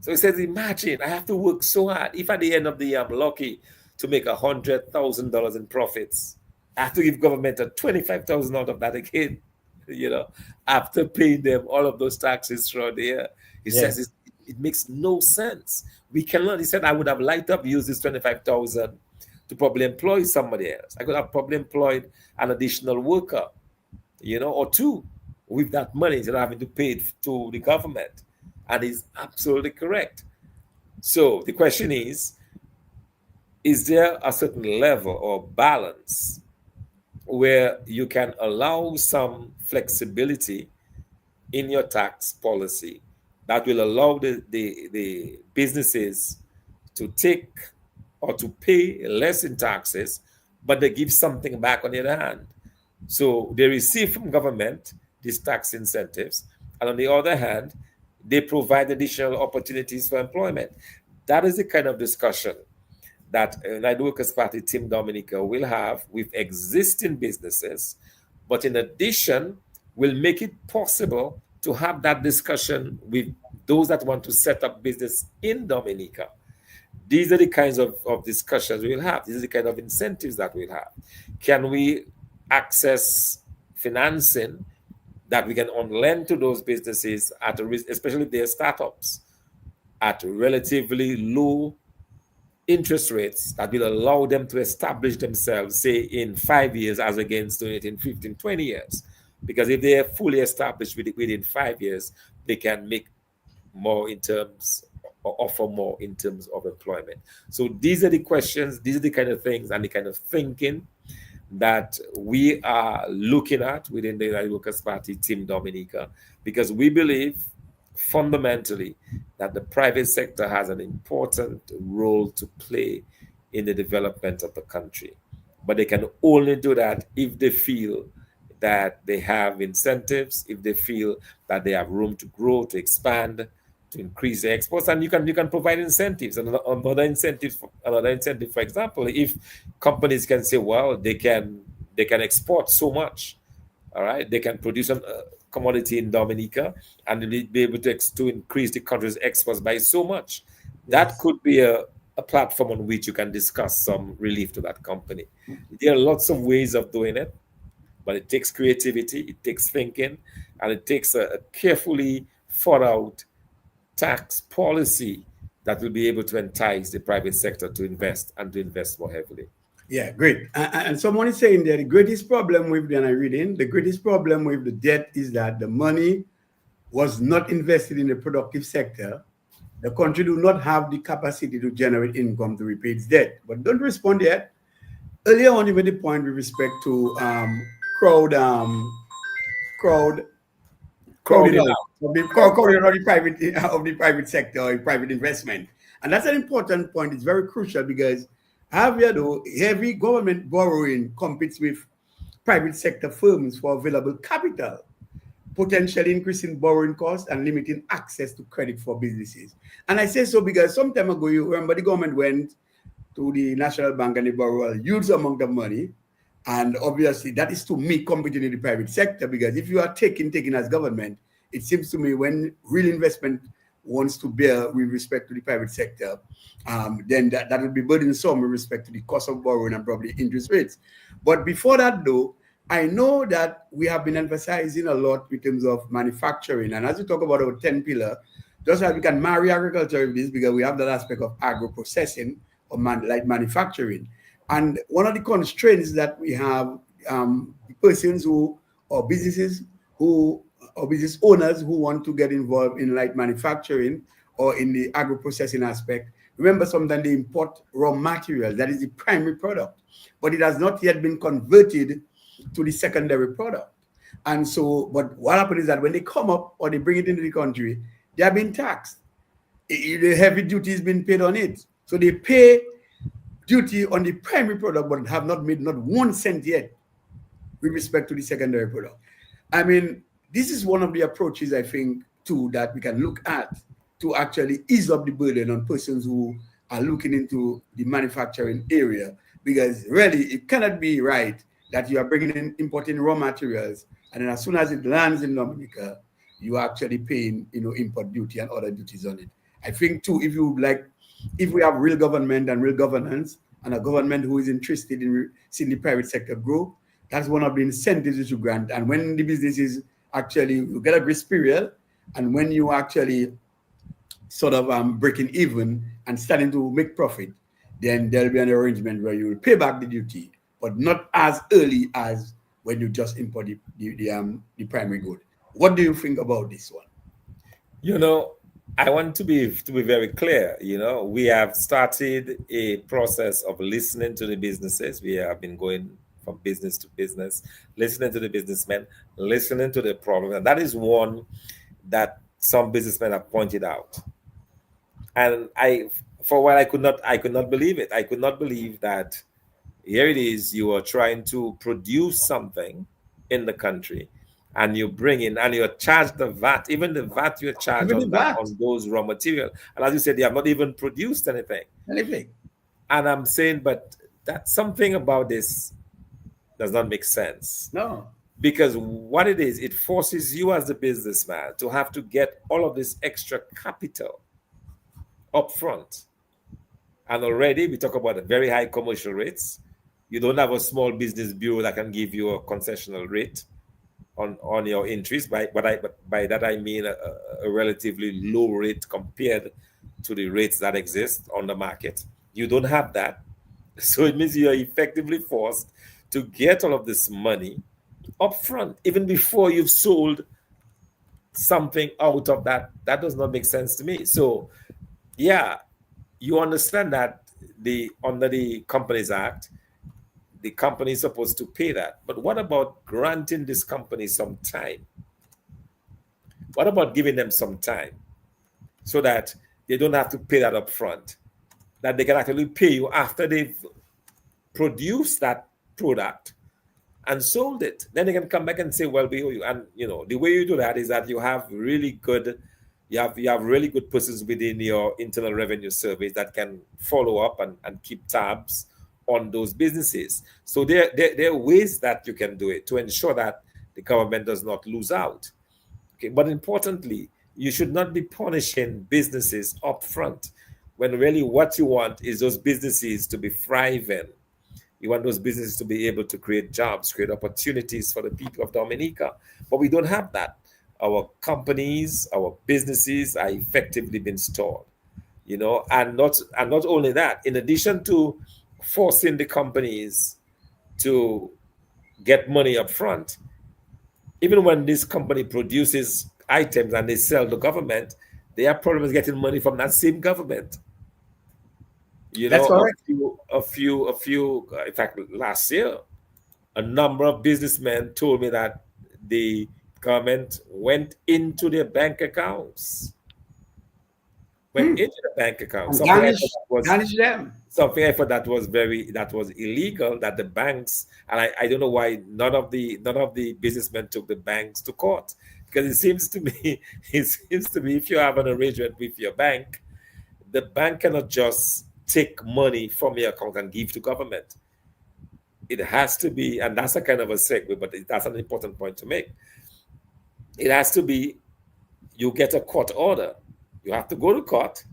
So he says, imagine I have to work so hard. If at the end of the year I'm lucky to make $100,000 in profits, I have to give government a 25,000 out of that again. You know, after paying them all of those taxes throughout the year, he Yeah. says it makes no sense. We cannot. He said I would have liked up used this 25,000 to probably employ somebody else. I could have probably employed an additional worker, or two with that money instead of having to pay it to the government. And he's absolutely correct. So the question is there a certain level or balance where you can allow some flexibility in your tax policy that will allow the businesses to take or to pay less in taxes, but they give something back on the other hand? So they receive from government these tax incentives, and on the other hand, they provide additional opportunities for employment. That is the kind of discussion that United Workers Party Team Dominica will have with existing businesses, but in addition, will make it possible to have that discussion with those that want to set up business in Dominica. These are the kinds of discussions we'll have. These are the kind of incentives that we'll have. Can we access financing that we can lend to those businesses at a risk, especially if they're startups, at relatively low interest rates that will allow them to establish themselves, say, in 5 years as against doing it in 15, 20 years. Because if they are fully established within 5 years, they can make more in terms or offer more in terms of employment. So these are the questions, these are the kind of things and the kind of thinking that we are looking at within the United Workers Party Team Dominica, because we believe fundamentally that the private sector has an important role to play in the development of the country. But they can only do that if they feel that they have incentives, if they feel that they have room to grow, to expand, to increase their exports, and you can provide incentives. Another incentive, for example, if companies can say, well, they can export so much, all right, they can produce a commodity in Dominica and be able to increase the country's exports by so much. That could be a platform on which you can discuss some relief to that company. There are lots of ways of doing it, but it takes creativity, it takes thinking, and it takes a carefully thought out tax policy that will be able to entice the private sector to invest and to invest more heavily. Yeah, great. And someone is saying that the greatest problem with, and I read in, the greatest problem with the debt is that the money was not invested in the productive sector. The country do not have the capacity to generate income to repay its debt. But don't respond yet. Earlier on, you made the point with respect to crowd crowding Crowding out out. crowding out of the private sector or private investment. And that's an important point. It's very crucial because heavy government borrowing competes with private sector firms for available capital, potentially increasing borrowing costs and limiting access to credit for businesses. And I say so because some time ago, you remember the government went to the National Bank and the borrow a huge amount of money. And obviously, that is to me competing in the private sector, because if you are taking as government, it seems to me when real investment wants to bear with respect to the private sector, then that will be burdensome with respect to the cost of borrowing and probably interest rates. But before that, though, I know that we have been emphasizing a lot in terms of manufacturing. And as we talk about our 10 pillar, just like we can marry agriculture with this, because we have that aspect of agro processing or like manufacturing. And one of the constraints that we have, persons who, or businesses who, or business owners who want to get involved in light manufacturing or in the agro processing aspect, remember sometimes they import raw material, that is the primary product, but it has not yet been converted to the secondary product. And so, but what happens is that when they come up or they bring it into the country, they are being taxed. The heavy duty is being paid on it. So they pay duty on the primary product, but have not made not 1 cent yet with respect to the secondary product. I mean, this is one of the approaches, I think, too, that we can look at to actually ease up the burden on persons who are looking into the manufacturing area, because really it cannot be right that you are bringing in, importing raw materials, and then as soon as it lands in Dominica, you are actually paying, import duty and other duties on it. I think too, if we have real government and real governance, and a government who is interested in seeing the private sector grow, that's one of the incentives you should grant. And when the businesses actually, you get a grace period, and when you actually sort of breaking even and starting to make profit, then there'll be an arrangement where you will pay back the duty, but not as early as when you just import the primary good. What do you think about this one? I want to be very clear. We have started a process of listening to the businesses. We have been going from business to business, listening to the businessmen, listening to the problem, and that is one that some businessmen have pointed out. And for a while, I could not believe it. I could not believe that here it is. You are trying to produce something in the country, and you bring in and you charge the VAT, even the VAT you charge on that, on those raw material. And as you said, they have not even produced anything. And I'm saying, but that something about this does not make sense. No. Because what it is, it forces you as a businessman to have to get all of this extra capital up front. And already we talk about very high commercial rates. You don't have a small business bureau that can give you a concessional rate on your interest. By that I mean a relatively low rate compared to the rates that exist on the market. You don't have that. So it means you're effectively forced to get all of this money up front, even before you've sold something out of that. That does not make sense to me. So yeah, you understand that under the Companies Act, the company is supposed to pay that. But what about granting this company some time? What about giving them some time so that they don't have to pay that up front? That they can actually pay you after they've produced that product and sold it. Then they can come back and say, well, we owe you. And the way you do that is that you have really good persons within your internal revenue service that can follow up and keep tabs on those businesses. So there are ways that you can do it to ensure that the government does not lose out. Okay, but importantly, you should not be punishing businesses up front when really what you want is those businesses to be thriving. You want those businesses to be able to create jobs, create opportunities for the people of Dominica. But we don't have that. Our companies, our businesses are effectively being stalled. And not only that, in addition to forcing the companies to get money up front, even when this company produces items and they sell to government, they have problems getting money from that same government. That's correct. A few. In fact, last year, a number of businessmen told me that the government went into their bank accounts. Into the bank accounts. Garnish them. Something I thought that was illegal. That the banks, and I don't know why none of the businessmen took the banks to court, because it seems to me if you have an arrangement with your bank, the bank cannot just take money from your account and give to government. It has to be, and that's a kind of a segue, but that's an important point to make. It has to be, you get a court order. You have to go to court,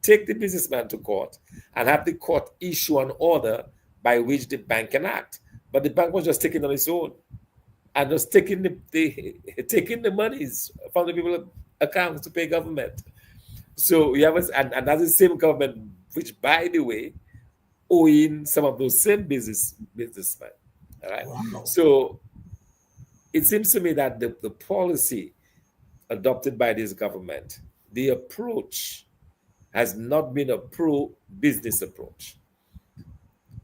take the businessman to court, and have the court issue an order by which the bank can act. But the bank was just taking on its own and just taking taking the monies from the people's accounts to pay government. So you have and that's the same government which, by the way, owing some of those same businessmen. All right. Wow. So it seems to me that the policy adopted by this government, the approach has not been a pro-business approach.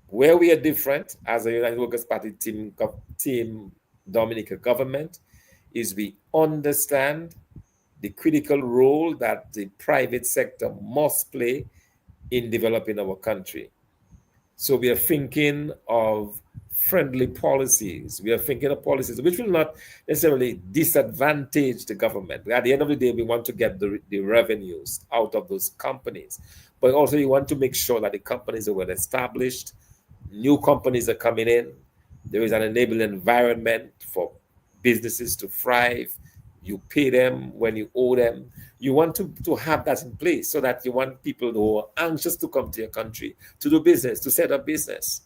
Where we are different as a United Workers' Party team Dominica government is we understand the critical role that the private sector must play in developing our country. So we are thinking of friendly policies. We are thinking of policies which will not necessarily disadvantage the government. At the end of the day, we want to get the revenues out of those companies. But also you want to make sure that the companies are well established, new companies are coming in, there is an enabling environment for businesses to thrive. You pay them when you owe them. You want to have that in place so that you want people who are anxious to come to your country to do business, to set up business.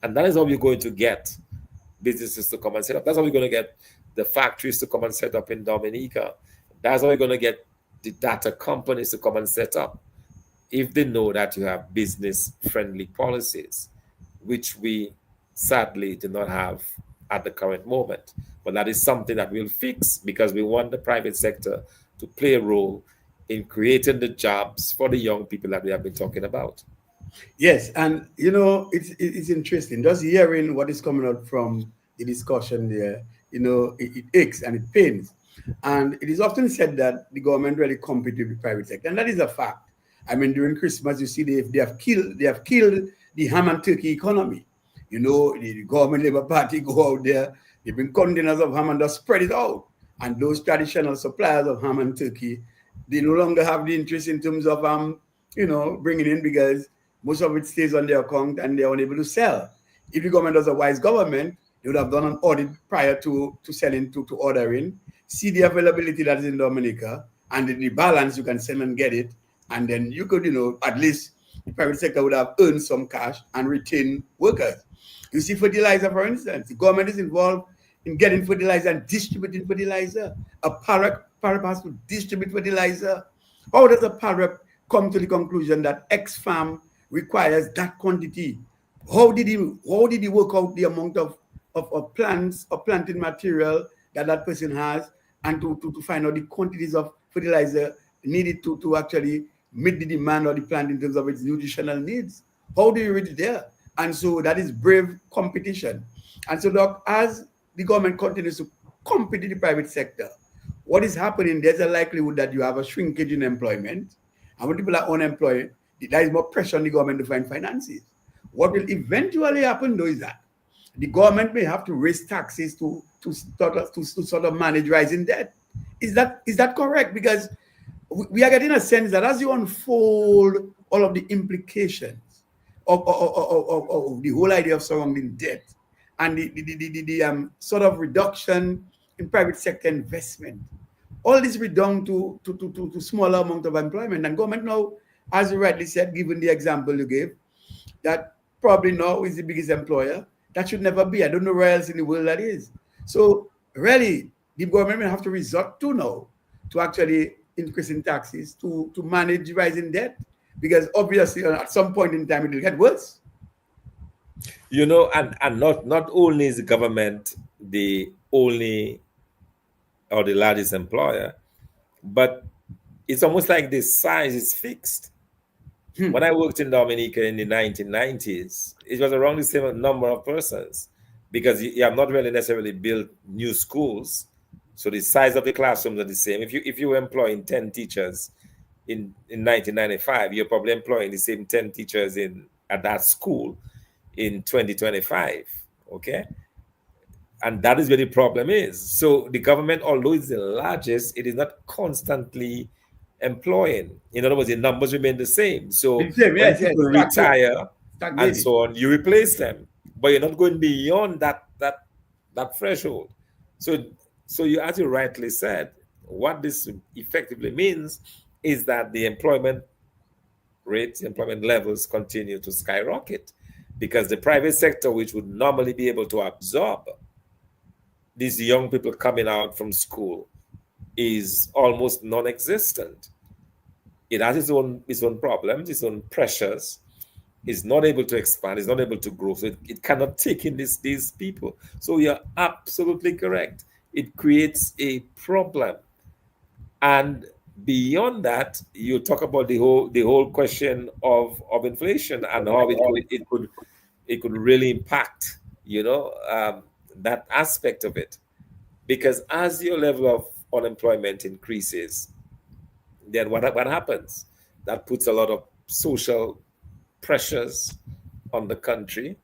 And that is how you're going to get businesses to come and set up. That's how we're going to get the factories to come and set up in Dominica. That's how we're going to get the data companies to come and set up if they know that you have business-friendly policies, which we sadly do not have at the current moment. But that is something that we'll fix because we want the private sector to play a role in creating the jobs for the young people that we have been talking about. Yes, and it's interesting. Just hearing what is coming out from the discussion there, it aches and it pains. And it is often said that the government really competes with the private sector, and that is a fact. I mean, during Christmas, you see they have killed the ham and turkey economy. The government Labour Party go out there, they bring containers of ham and just spread it out. And those traditional suppliers of ham and turkey, they no longer have the interest in terms of bringing in, because most of it stays on their account and they're unable to sell. If the government was a wise government, they would have done an audit prior to selling, to ordering, see the availability that is in Dominica, and in the balance you can sell and get it. And then you could, at least the private sector would have earned some cash and retain workers. You see fertilizer, for instance, the government is involved in getting fertilizer and distributing fertilizer. A PARAP has to distribute fertilizer. How does a PARAP come to the conclusion that X farm requires that quantity? How did he work out the amount of plants or planting material that person has, and to find out the quantities of fertilizer needed to actually meet the demand of the plant in terms of its nutritional needs? How do you reach there? And so that is brave competition. And so, Doc, as the government continues to compete in the private sector, what is happening? There's a likelihood that you have a shrinkage in employment. And when people are unemployed, there is more pressure on the government to find finances. What will eventually happen, though, is that the government may have to raise taxes to sort of manage rising debt. Is that correct? Because we are getting a sense that as you unfold all of the implications of the whole idea of surrounding debt and the sort of reduction in private sector investment, all this will be down to smaller amount of employment. And government now, as you rightly said, given the example you gave, that probably now is the biggest employer. That should never be. I don't know where else in the world that is. So really, the government will have to resort to now to actually increasing taxes to manage rising debt, because obviously at some point in time it will get worse. And not only is the government the only or the largest employer, but it's almost like the size is fixed. When I worked in Dominica in the 1990s, it was around the same number of persons, because you have not really necessarily built new schools. So the size of the classrooms are the same. If you were employing 10 teachers in 1995, you're probably employing the same 10 teachers at that school in 2025. Okay? And that is where the problem is. So the government, although it's the largest, it is not constantly employing. In other words, the numbers remain the same. So It's same, when yes, yes. people It's so retire and stagnating. so on, you replace them, but you're not going beyond that threshold. So you, as you rightly said, what this effectively means is that the employment rates, employment levels continue to skyrocket because the private sector, which would normally be able to absorb these young people coming out from school, is almost non-existent. It has its own problems, its own pressures. It's not able to expand. It's not able to grow. So it cannot take in these people. So you're absolutely correct. It creates a problem. And beyond that, you talk about the whole question of inflation and how it could really impact, that aspect of it. Because as your level of unemployment increases, then what happens? That puts a lot of social pressures on the country.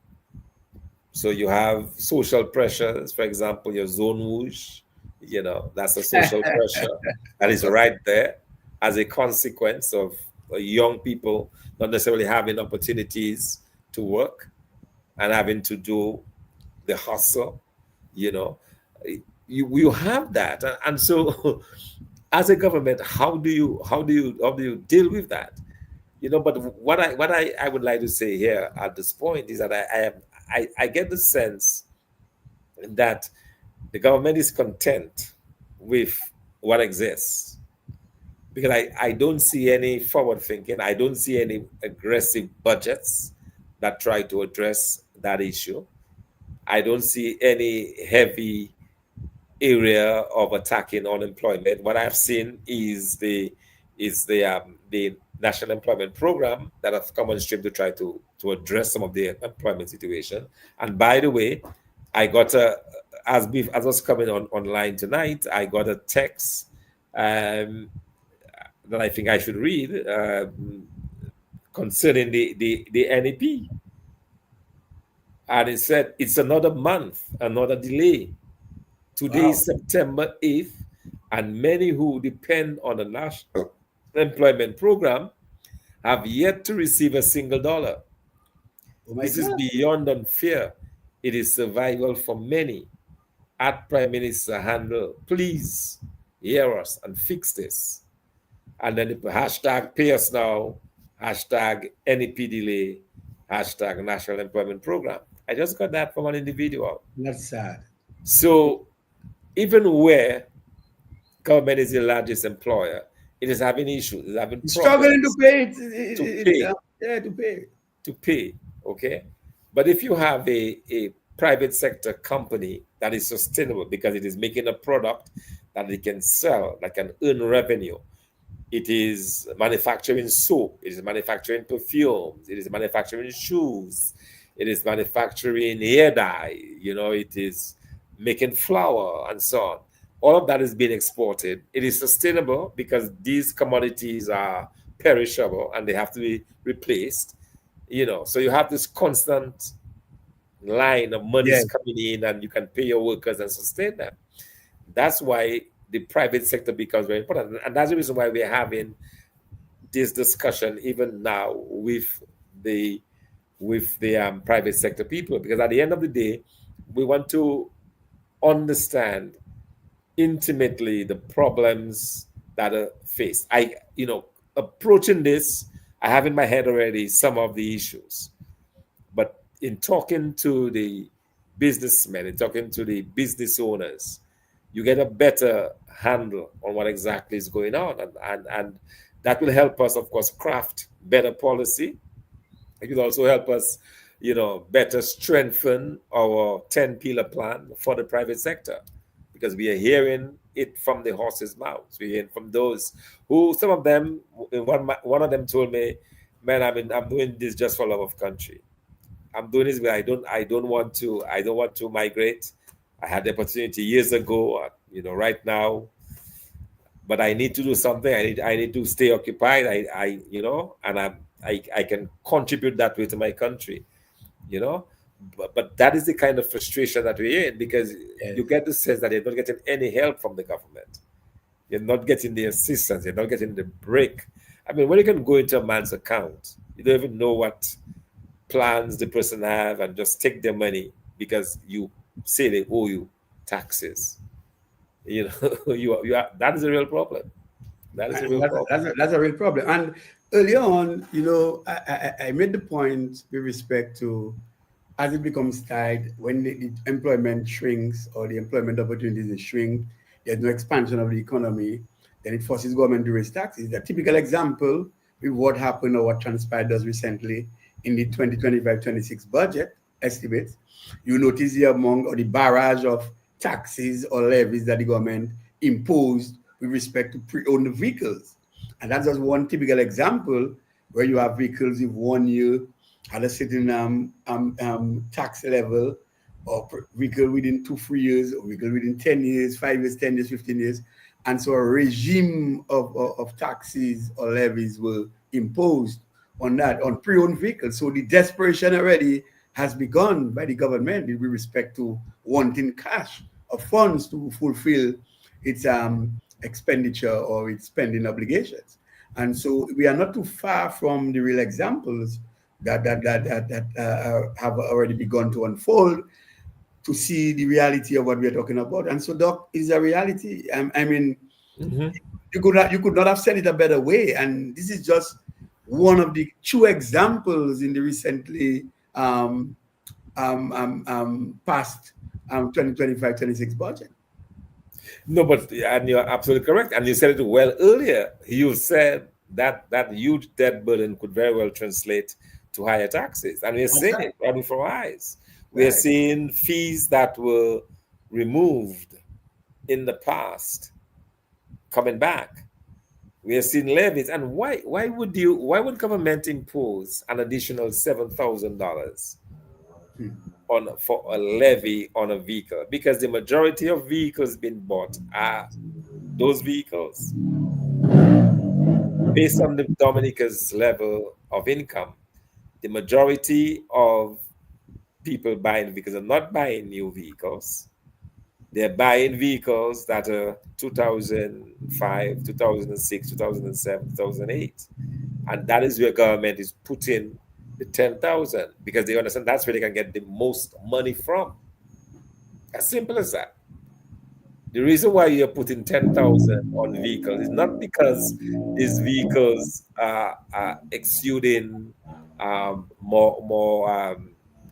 So you have social pressures, for example, your zone whoosh, that's a social pressure that is right there as a consequence of young people not necessarily having opportunities to work and having to do the hustle, you know. You have that. And so as a government, how do you deal with that? But what I would like to say here at this point is that I get the sense that the government is content with what exists because I don't see any forward thinking. I don't see any aggressive budgets that try to address that issue. I don't see any heavy area of attacking unemployment. What I've seen is the national employment program that has come on stream to try to address some of the employment situation. And by the way, I got as I was coming online tonight, I got a text um, that I think I should read concerning the NEP. And it said it's another month, another delay. Today Wow. is September 8th, and many who depend on the National Employment Program have yet to receive a single dollar. Oh my This is God. beyond unfair. It is survival for many. At Prime Minister Handel, please hear us and fix this. And then the hashtag pay us now, hashtag NEP delay, hashtag National Employment Program. I just got that from an individual. That's sad. So even where government is the largest employer, it is having issues, it's having He's struggling to problems pay it. to pay, Yeah, to pay. to pay. Okay. But if you have a private sector company that is sustainable because it is making a product that it can sell, that can earn revenue, it is manufacturing soap, it is manufacturing perfumes, it is manufacturing shoes, it is manufacturing hair dye, it is making flour and so on. All of that is being exported. It is sustainable because these commodities are perishable and they have to be replaced. So you have this constant line of monies Yes, coming in and you can pay your workers and sustain them. That's why the private sector becomes very important. And that's the reason why we're having this discussion even now the with the private sector people, because at the end of the day, we want to understand intimately the problems that are faced. Approaching this, I have in my head already some of the issues. But in talking to the businessmen, in talking to the business owners, you get a better handle on what exactly is going on. And that will help us, of course, craft better policy. It will also help us, better strengthen our 10-pillar plan for the private sector because we are hearing it from the horse's mouths. We're hearing from those who, some of them, one of them told me, man, I'm doing this just for love of country. I'm doing this, but I don't want to migrate. I had the opportunity years ago, right now, but I need to do something. I need to stay occupied. And I can contribute that way to my country, you know. But that is the kind of frustration that we're in because yes. you get the sense that they're not getting any help from the government. You're not getting the assistance. You're not getting the break. I mean, when you can go into a man's account, you don't even know what plans the person have and just take their money because you say they owe you taxes. You know, you are that is a real problem. That is a And real problem. that's a real problem. And earlier on, I made the point with respect to as it becomes tight, when the employment shrinks or the employment opportunities shrink, there's no expansion of the economy, then it forces government to raise taxes. A typical example with what happened or what transpired us recently in the 2025-26 budget estimates. You notice the among or the barrage of taxes or levies that the government imposed with respect to pre-owned vehicles. And that's just one typical example where you have vehicles with 1 year at a certain tax level, or vehicle within 2 3 years, or vehicle within 10 years, 5 years, 10 years, 15 years. And so a regime of taxes or levies were imposed on that, on pre-owned vehicles. So the desperation already has begun by the government with respect to wanting cash or funds to fulfill its expenditure or its spending obligations. And so we are not too far from the real examples that have already begun to unfold to see the reality of what we are talking about. And so, Doc, is a reality. I mean, Mm-hmm. you could not have said it a better way. And this is just one of the two examples in the recently past 2025-26 budget. No, but and you're absolutely correct. And you said it well earlier. You said that that huge debt burden could very well translate to higher taxes. And we're That's seeing right. it right before our eyes. We're Right. seeing fees that were removed in the past coming back. We are seeing levies. And why would government impose an additional $7,000 Hmm. on for a levy on a vehicle? Because the majority of vehicles being bought are those vehicles based on the Dominica's level of income. The majority of people buying vehicles are not buying new vehicles. They're buying vehicles that are 2005, 2006, 2007, 2008. And that is where government is putting the 10,000 because they understand that's where they can get the most money from. As simple as that. The reason why you're putting 10,000 on vehicles is not because these vehicles are exuding more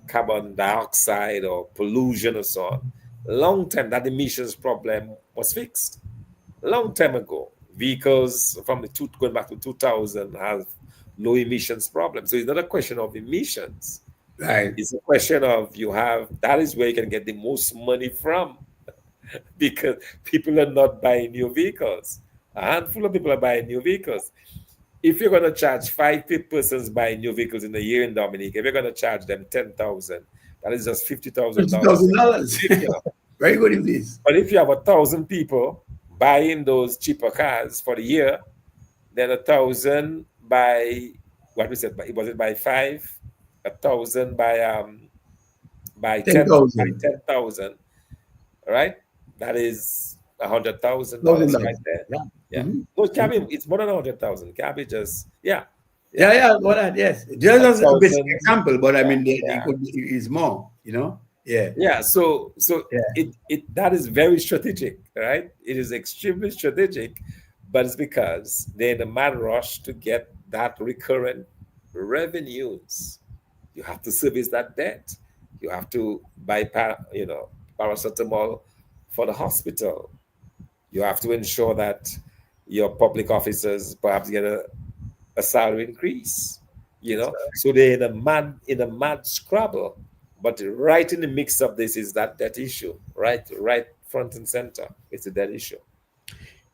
carbon dioxide or pollution or so on. Long time, that emissions problem was fixed. Long time ago, vehicles from going back to 2000 have low emissions problem. So it's not a question of emissions. Right. It's a question of that is where you can get the most money from because people are not buying new vehicles. A handful of people are buying new vehicles. If you're going to charge persons buying new vehicles in a year in Dominica, if you're going to charge them 10,000, that is just $50,000. $50,000. You know. Very good in this. But if you have 1,000 people buying those cheaper cars for the year, then 1,000 by what we said, was it by five? 1,000 by ten 10 by thousand 10,000, right? That is $100,000 $1,000. right there. Yeah. Yeah. Mhm. No, it can be, it's more than 100,000. Can be just Yeah, yeah. yeah, well, yes. Just a basic 1,000. example, but I Yeah, mean, they yeah. could be, is more, Yeah, Yeah, so yeah. it that is very strategic, right? It is extremely strategic, but it's because they're in a mad rush to get that recurrent revenues. You have to service that debt. You have to buy paracetamol for the hospital. You have to ensure that your public officers perhaps get a salary increase. So they're in a mad scrabble. But right in the mix of this is that issue, right front and center. It's a debt issue.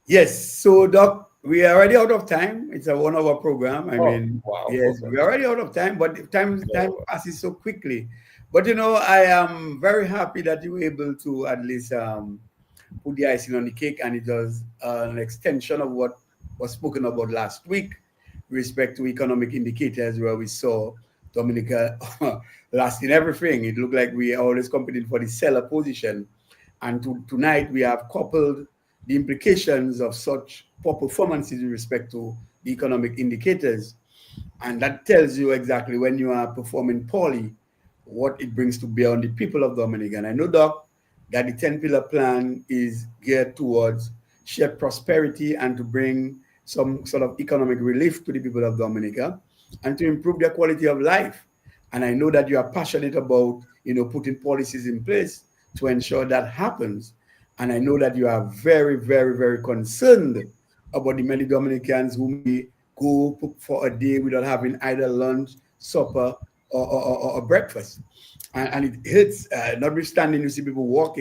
Yes. So, Doc, we are already out of time. It's a 1 hour program. I Oh, mean, wow. yes, Okay. we're already out of time, but time Very well. passes so quickly. But I am very happy that you were able to at least put the icing on the cake, and it was an extension of what was spoken about last week with respect to economic indicators, where we saw Dominica last in everything. It looked like we are always competing for the seller position. And tonight we have coupled the implications of such poor performances with respect to the economic indicators. And that tells you exactly when you are performing poorly, what it brings to bear on the people of Dominica. And I know, Doc, that the 10 pillar plan is geared towards shared prosperity and to bring some sort of economic relief to the people of Dominica and to improve their quality of life. And I know that you are passionate about, putting policies in place to ensure that happens. And I know that you are very, very, very concerned about the many Dominicans who may go for a day without having either lunch, supper, or breakfast. And it hits, notwithstanding, you see people walk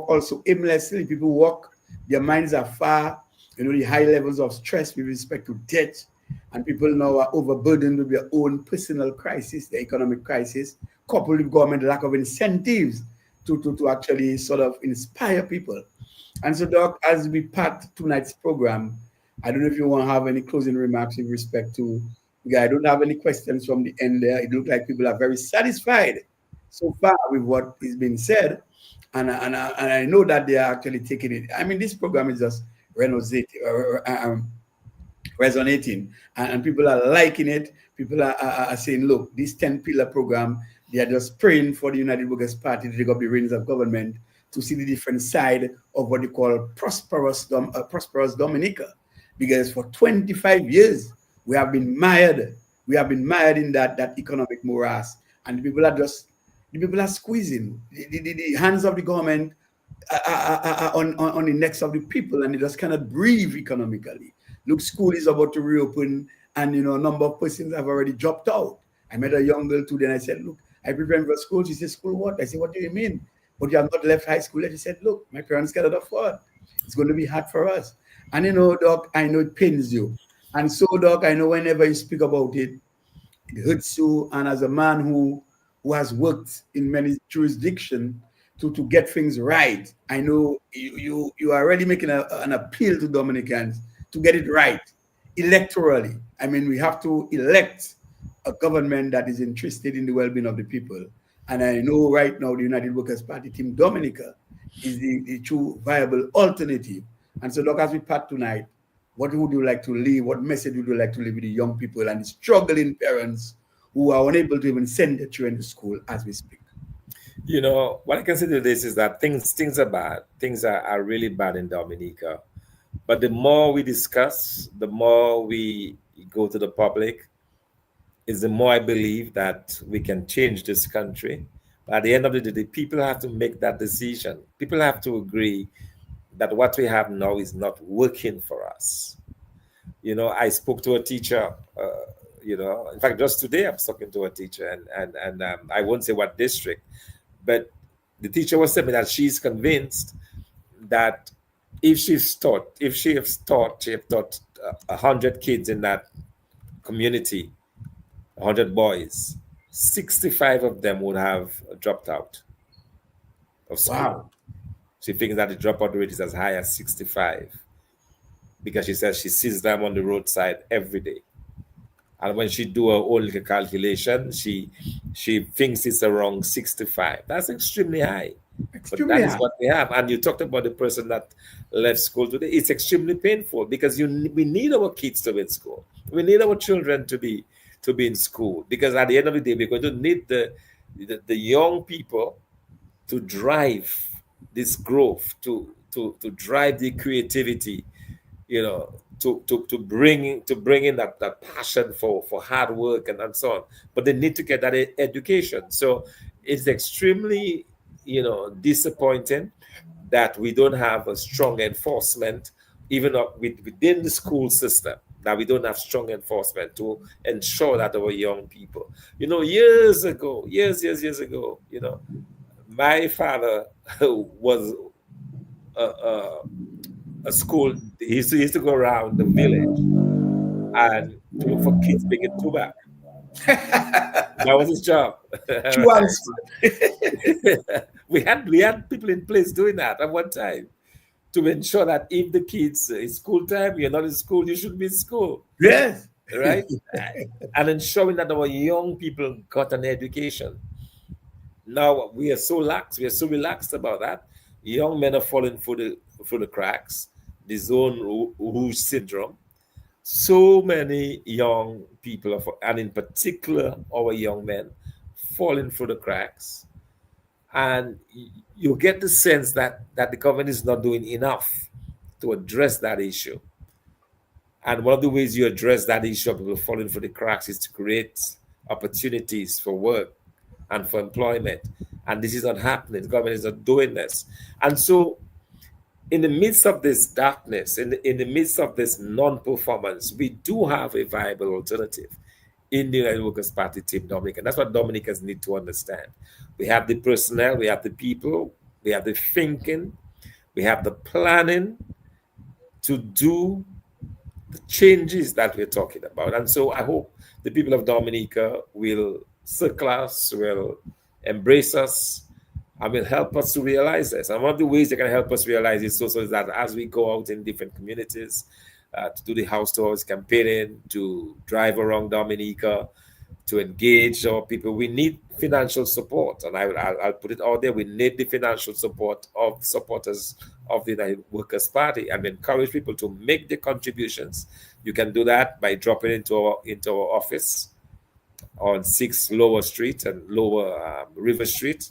also aimlessly, people walk, their minds are far, the high levels of stress with respect to debt, and people now are overburdened with their own personal crisis, the economic crisis, coupled with government lack of incentives to actually sort of inspire people. And so, Doc, as we part tonight's program, I don't know if you want to have any closing remarks with respect to. Yeah, I don't have any questions from the end there. It looks like people are very satisfied so far with what is being said, and I know that they are actually taking it. I mean, this program is just resonating, and people are liking it. People are saying, look, this 10 pillar program, they are just praying for the United Workers Party to take up the reins of government to see the different side of what they call prosperous Dominica. Because for 25 years, we have been mired. We have been mired in that economic morass. And the people are squeezing. The hands of the government are on the necks of the people, and they just cannot breathe economically. Look, school is about to reopen, and a number of persons have already dropped out. I met a young girl today, and I said, "Look, I preparing for school." She said, "School what?" I said, "What do you mean? But you have not left high school yet?" She said, "Look, my parents cannot afford. It's going to be hard for us." And Doc, I know it pains you. And so, Doc, I know whenever you speak about it, it hurts you. And as a man who has worked in many jurisdictions to get things right, I know you are already making an appeal to Dominicans to get it right electorally. I mean, we have to elect a government that is interested in the well-being of the people. And I know right now the United Workers Party, Team Dominica, is the true viable alternative. And so, Doc, as we part tonight, what would you like to leave? What message would you like to leave with the young people and the struggling parents who are unable to even send their children to school as we speak? What I can say to this is that things are bad. Things are really bad in Dominica. But the more we discuss, the more we go to the public, is the more I believe that we can change this country. But at the end of the day, the people have to make that decision. People have to agree that what we have now is not working for us. I spoke to a teacher, in fact, just today I was talking to a teacher, and I won't say what district, but the teacher was telling me that she's convinced that if she has taught 100 kids in that community, 100 boys, 65 of them would have dropped out of school. Wow. She thinks that the dropout rate is as high as 65 because she says she sees them on the roadside every day. And when she do her own little calculation, she thinks it's around 65. That's extremely high. But that is what we have. And you talked about the person that left school today. It's extremely painful because we need our kids to be in school. We need our children to be in school, because at the end of the day, we're going to need the young people to drive this growth, to drive the creativity, to bring in that passion for hard work and so on. But they need to get that education. So it's extremely disappointing that we don't have a strong enforcement, even within the school system, that we don't have strong enforcement to ensure that our young people, years ago, my father was a school. He used to go around the village and to look for kids bringing tobacco. That was his job. we had people in place doing that at one time to ensure that if the kids it's school time, you're not in school, you should be in school. Yes. Right? And ensuring that our young people got an education. Now we are so lax, we are so relaxed about that. Young men are falling for through the cracks, the zone rouge syndrome. So many young people, and in particular our young men, falling through the cracks. And you get the sense that the government is not doing enough to address that issue. And one of the ways you address that issue of people falling through the cracks is to create opportunities for work and for employment. And this is not happening. The government is not doing this. And so, in the midst of this darkness, in the midst of this non-performance, we do have a viable alternative in the United Workers' Party Team Dominica. And that's what Dominicans need to understand. We have the personnel, we have the people, we have the thinking, we have the planning to do the changes that we're talking about. And so I hope the people of Dominica will circle us, will embrace us, and will help us to realize this. And one of the ways they can help us realize this also is that as we go out in different communities to do the house-to-house campaigning, to drive around Dominica, to engage our people, we need financial support. And I'll put it out there, we need the financial support of supporters of the United Workers' Party, and we encourage people to make the contributions. You can do that by dropping into our office on 6 Lower Street and Lower River Street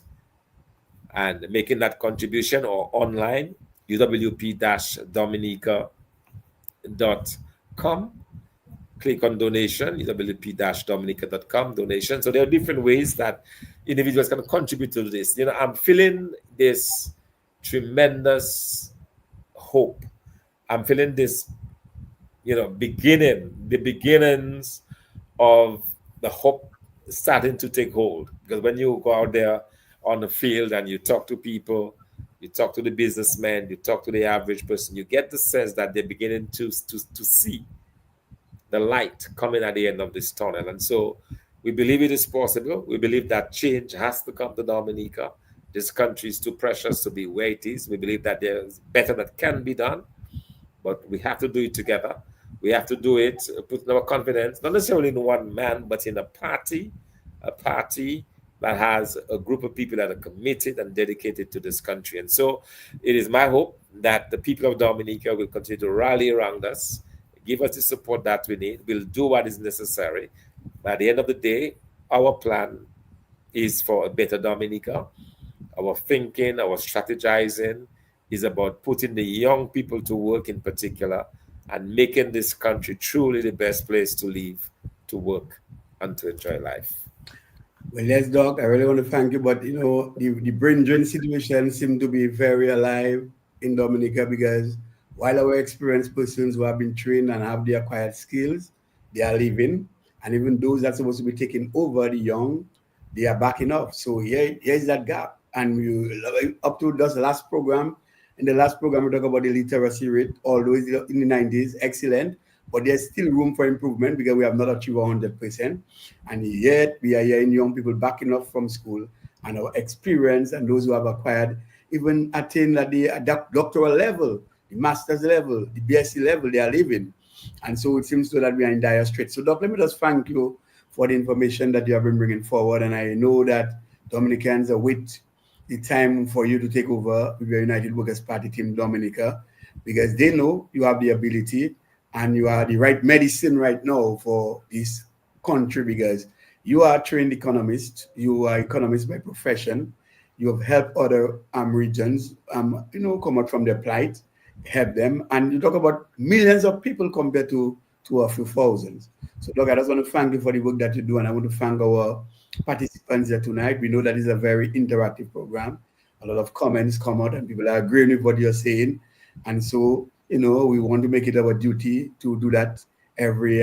and making that contribution, or online, uwp-dominica.com. Click on donation, uwp-dominica.com, donation. So there are different ways that individuals can contribute to this. I'm feeling this tremendous hope. I'm feeling this, the beginnings of the hope starting to take hold. Because when you go out there on the field and you talk to people, you talk to the businessmen, you talk to the average person, you get the sense that they're beginning to see the light coming at the end of this tunnel. And so we believe it is possible. We believe that change has to come to Dominica. This country is too precious to be where it is. We believe that there's better that can be done, but we have to do it together. We have to do it, putting our confidence, not necessarily in one man, but in a party that has a group of people that are committed and dedicated to this country. And so it is my hope that the people of Dominica will continue to rally around us, give us the support that we need. We'll do what is necessary. At the end of the day, our plan is for a better Dominica. Our thinking, our strategizing is about putting the young people to work in particular and making this country truly the best place to live, to work, and to enjoy life. Well, yes, Doc, I really want to thank you. But, the brain drain situation seems to be very alive in Dominica, because while our experienced persons who have been trained and have the acquired skills, they are leaving. And even those that are supposed to be taking over the young, they are backing off. So here's that gap. And up to this last program, in the last program, we talk about the literacy rate, although it's in the 90s, excellent. But there's still room for improvement because we have not achieved 100%. And yet we are hearing young people backing off from school, and our experience and those who have acquired, even attained at the doctoral level, the master's level, the BSc level, they are leaving. And so it seems so that we are in dire straits. So, Doc, let me just thank you for the information that you have been bringing forward. And I know that Dominicans await the time for you to take over with your United Workers' Party Team Dominica, because they know you have the ability and you are the right medicine right now for this country, because you are a trained economist. You are economist by profession. You have helped other regions, come out from their plight, help them. And you talk about millions of people compared to a few thousands. So, Doc, I just want to thank you for the work that you do. And I want to thank our participants here tonight. We know that it's a very interactive program. A lot of comments come out and people are agreeing with what you're saying. And so, we want to make it our duty to do that every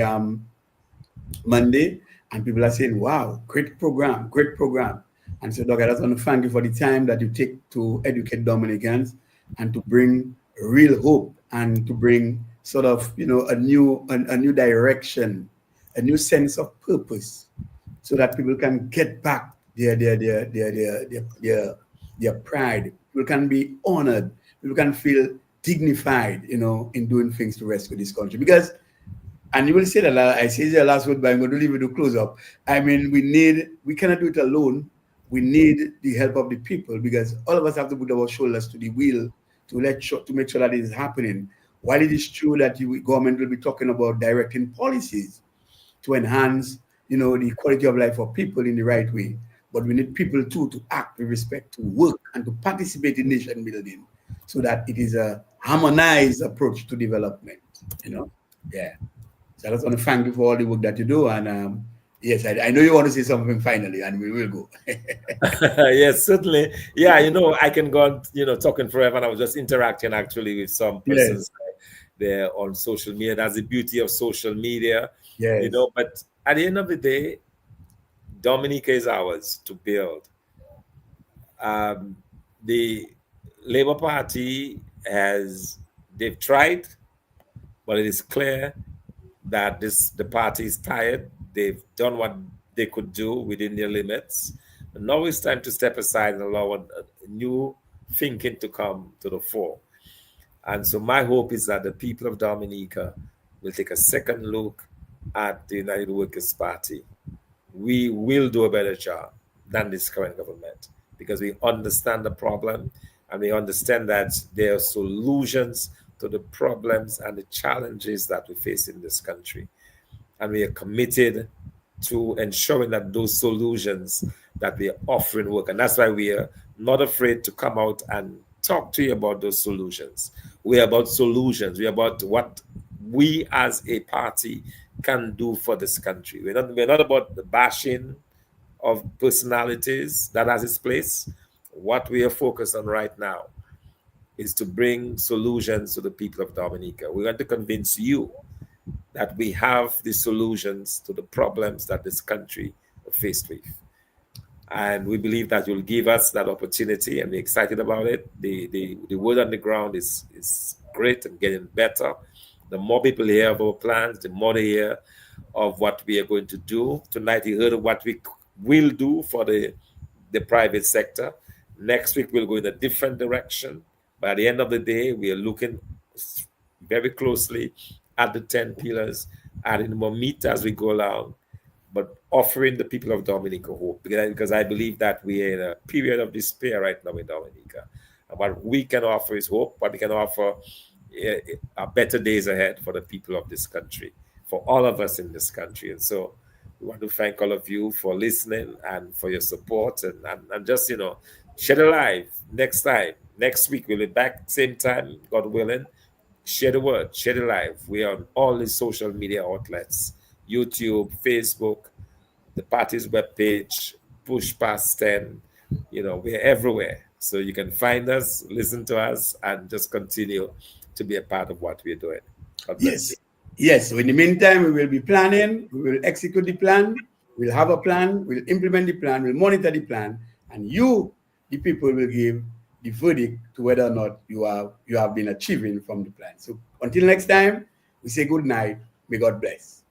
Monday. And people are saying, wow, great program, great program. And so, Doc, I just want to thank you for the time that you take to educate Dominicans and to bring real hope and to bring sort of, a new direction, a new sense of purpose, so that people can get back their pride. People can be honored. People can feel dignified, in doing things to rescue this country. Because, and you will say that I say the last word, but I'm going to leave it to close up. I mean, we cannot do it alone. We need the help of the people, because all of us have to put our shoulders to the wheel to make sure that it is happening. While it is true that the government will be talking about directing policies to enhance, the quality of life for people in the right way, but we need people too to act with respect to work and to participate in nation building, so that it is a harmonized approach to development. Yeah. So I just want to thank you for all the work that you do, and yes, I know you want to say something finally, and we will go. Yes, certainly. Yeah, I can go on, talking forever. And I was just interacting actually with some Yes, persons there on social media. That's the beauty of social media, yes, But at the end of the day, Dominica is ours to build. Um, the Labour Party they've tried, but it is clear that the party is tired. They've done what they could do within their limits. And now it's time to step aside and allow a new thinking to come to the fore. And so my hope is that the people of Dominica will take a second look at the United Workers' Party. We will do a better job than this current government because we understand the problem and we understand that there are solutions to the problems and the challenges that we face in this country. And we are committed to ensuring that those solutions that we are offering work. And that's why we are not afraid to come out and talk to you about those solutions. We're about solutions. We're about what we as a party can do for this country. We're not about the bashing of personalities that has its place. What we are focused on right now is to bring solutions to the people of Dominica. We want to convince you that we have the solutions to the problems that this country is faced with. And we believe that you'll give us that opportunity and we're excited about it. The word on the ground is great and getting better. The more people hear of our plans, the more they hear of what we are going to do. Tonight you heard of what we will do for the private sector. Next week we'll go in a different direction. But at the end of the day, we are looking very closely at the 10 pillars, adding more meat as we go along, but offering the people of Dominica hope. Because I believe that we are in a period of despair right now in Dominica. And what we can offer is hope. What we can offer are better days ahead for the people of this country, for all of us in this country. And so we want to thank all of you for listening and for your support. And just, share the live next time. Next week, we'll be back same time, God willing. Share the word, share the live. We are on all the social media outlets, YouTube, Facebook, the party's webpage, Push Past 10. We're everywhere. So you can find us, listen to us, and just continue to be a part of what we're doing. God bless you. yes, yes. So in the meantime, we will be planning. We will execute the plan. We'll have a plan. We'll implement the plan. We'll monitor the plan, and you, the people, will give the verdict to whether or not you have been achieving from the plan. So until next time, we say good night. May God bless.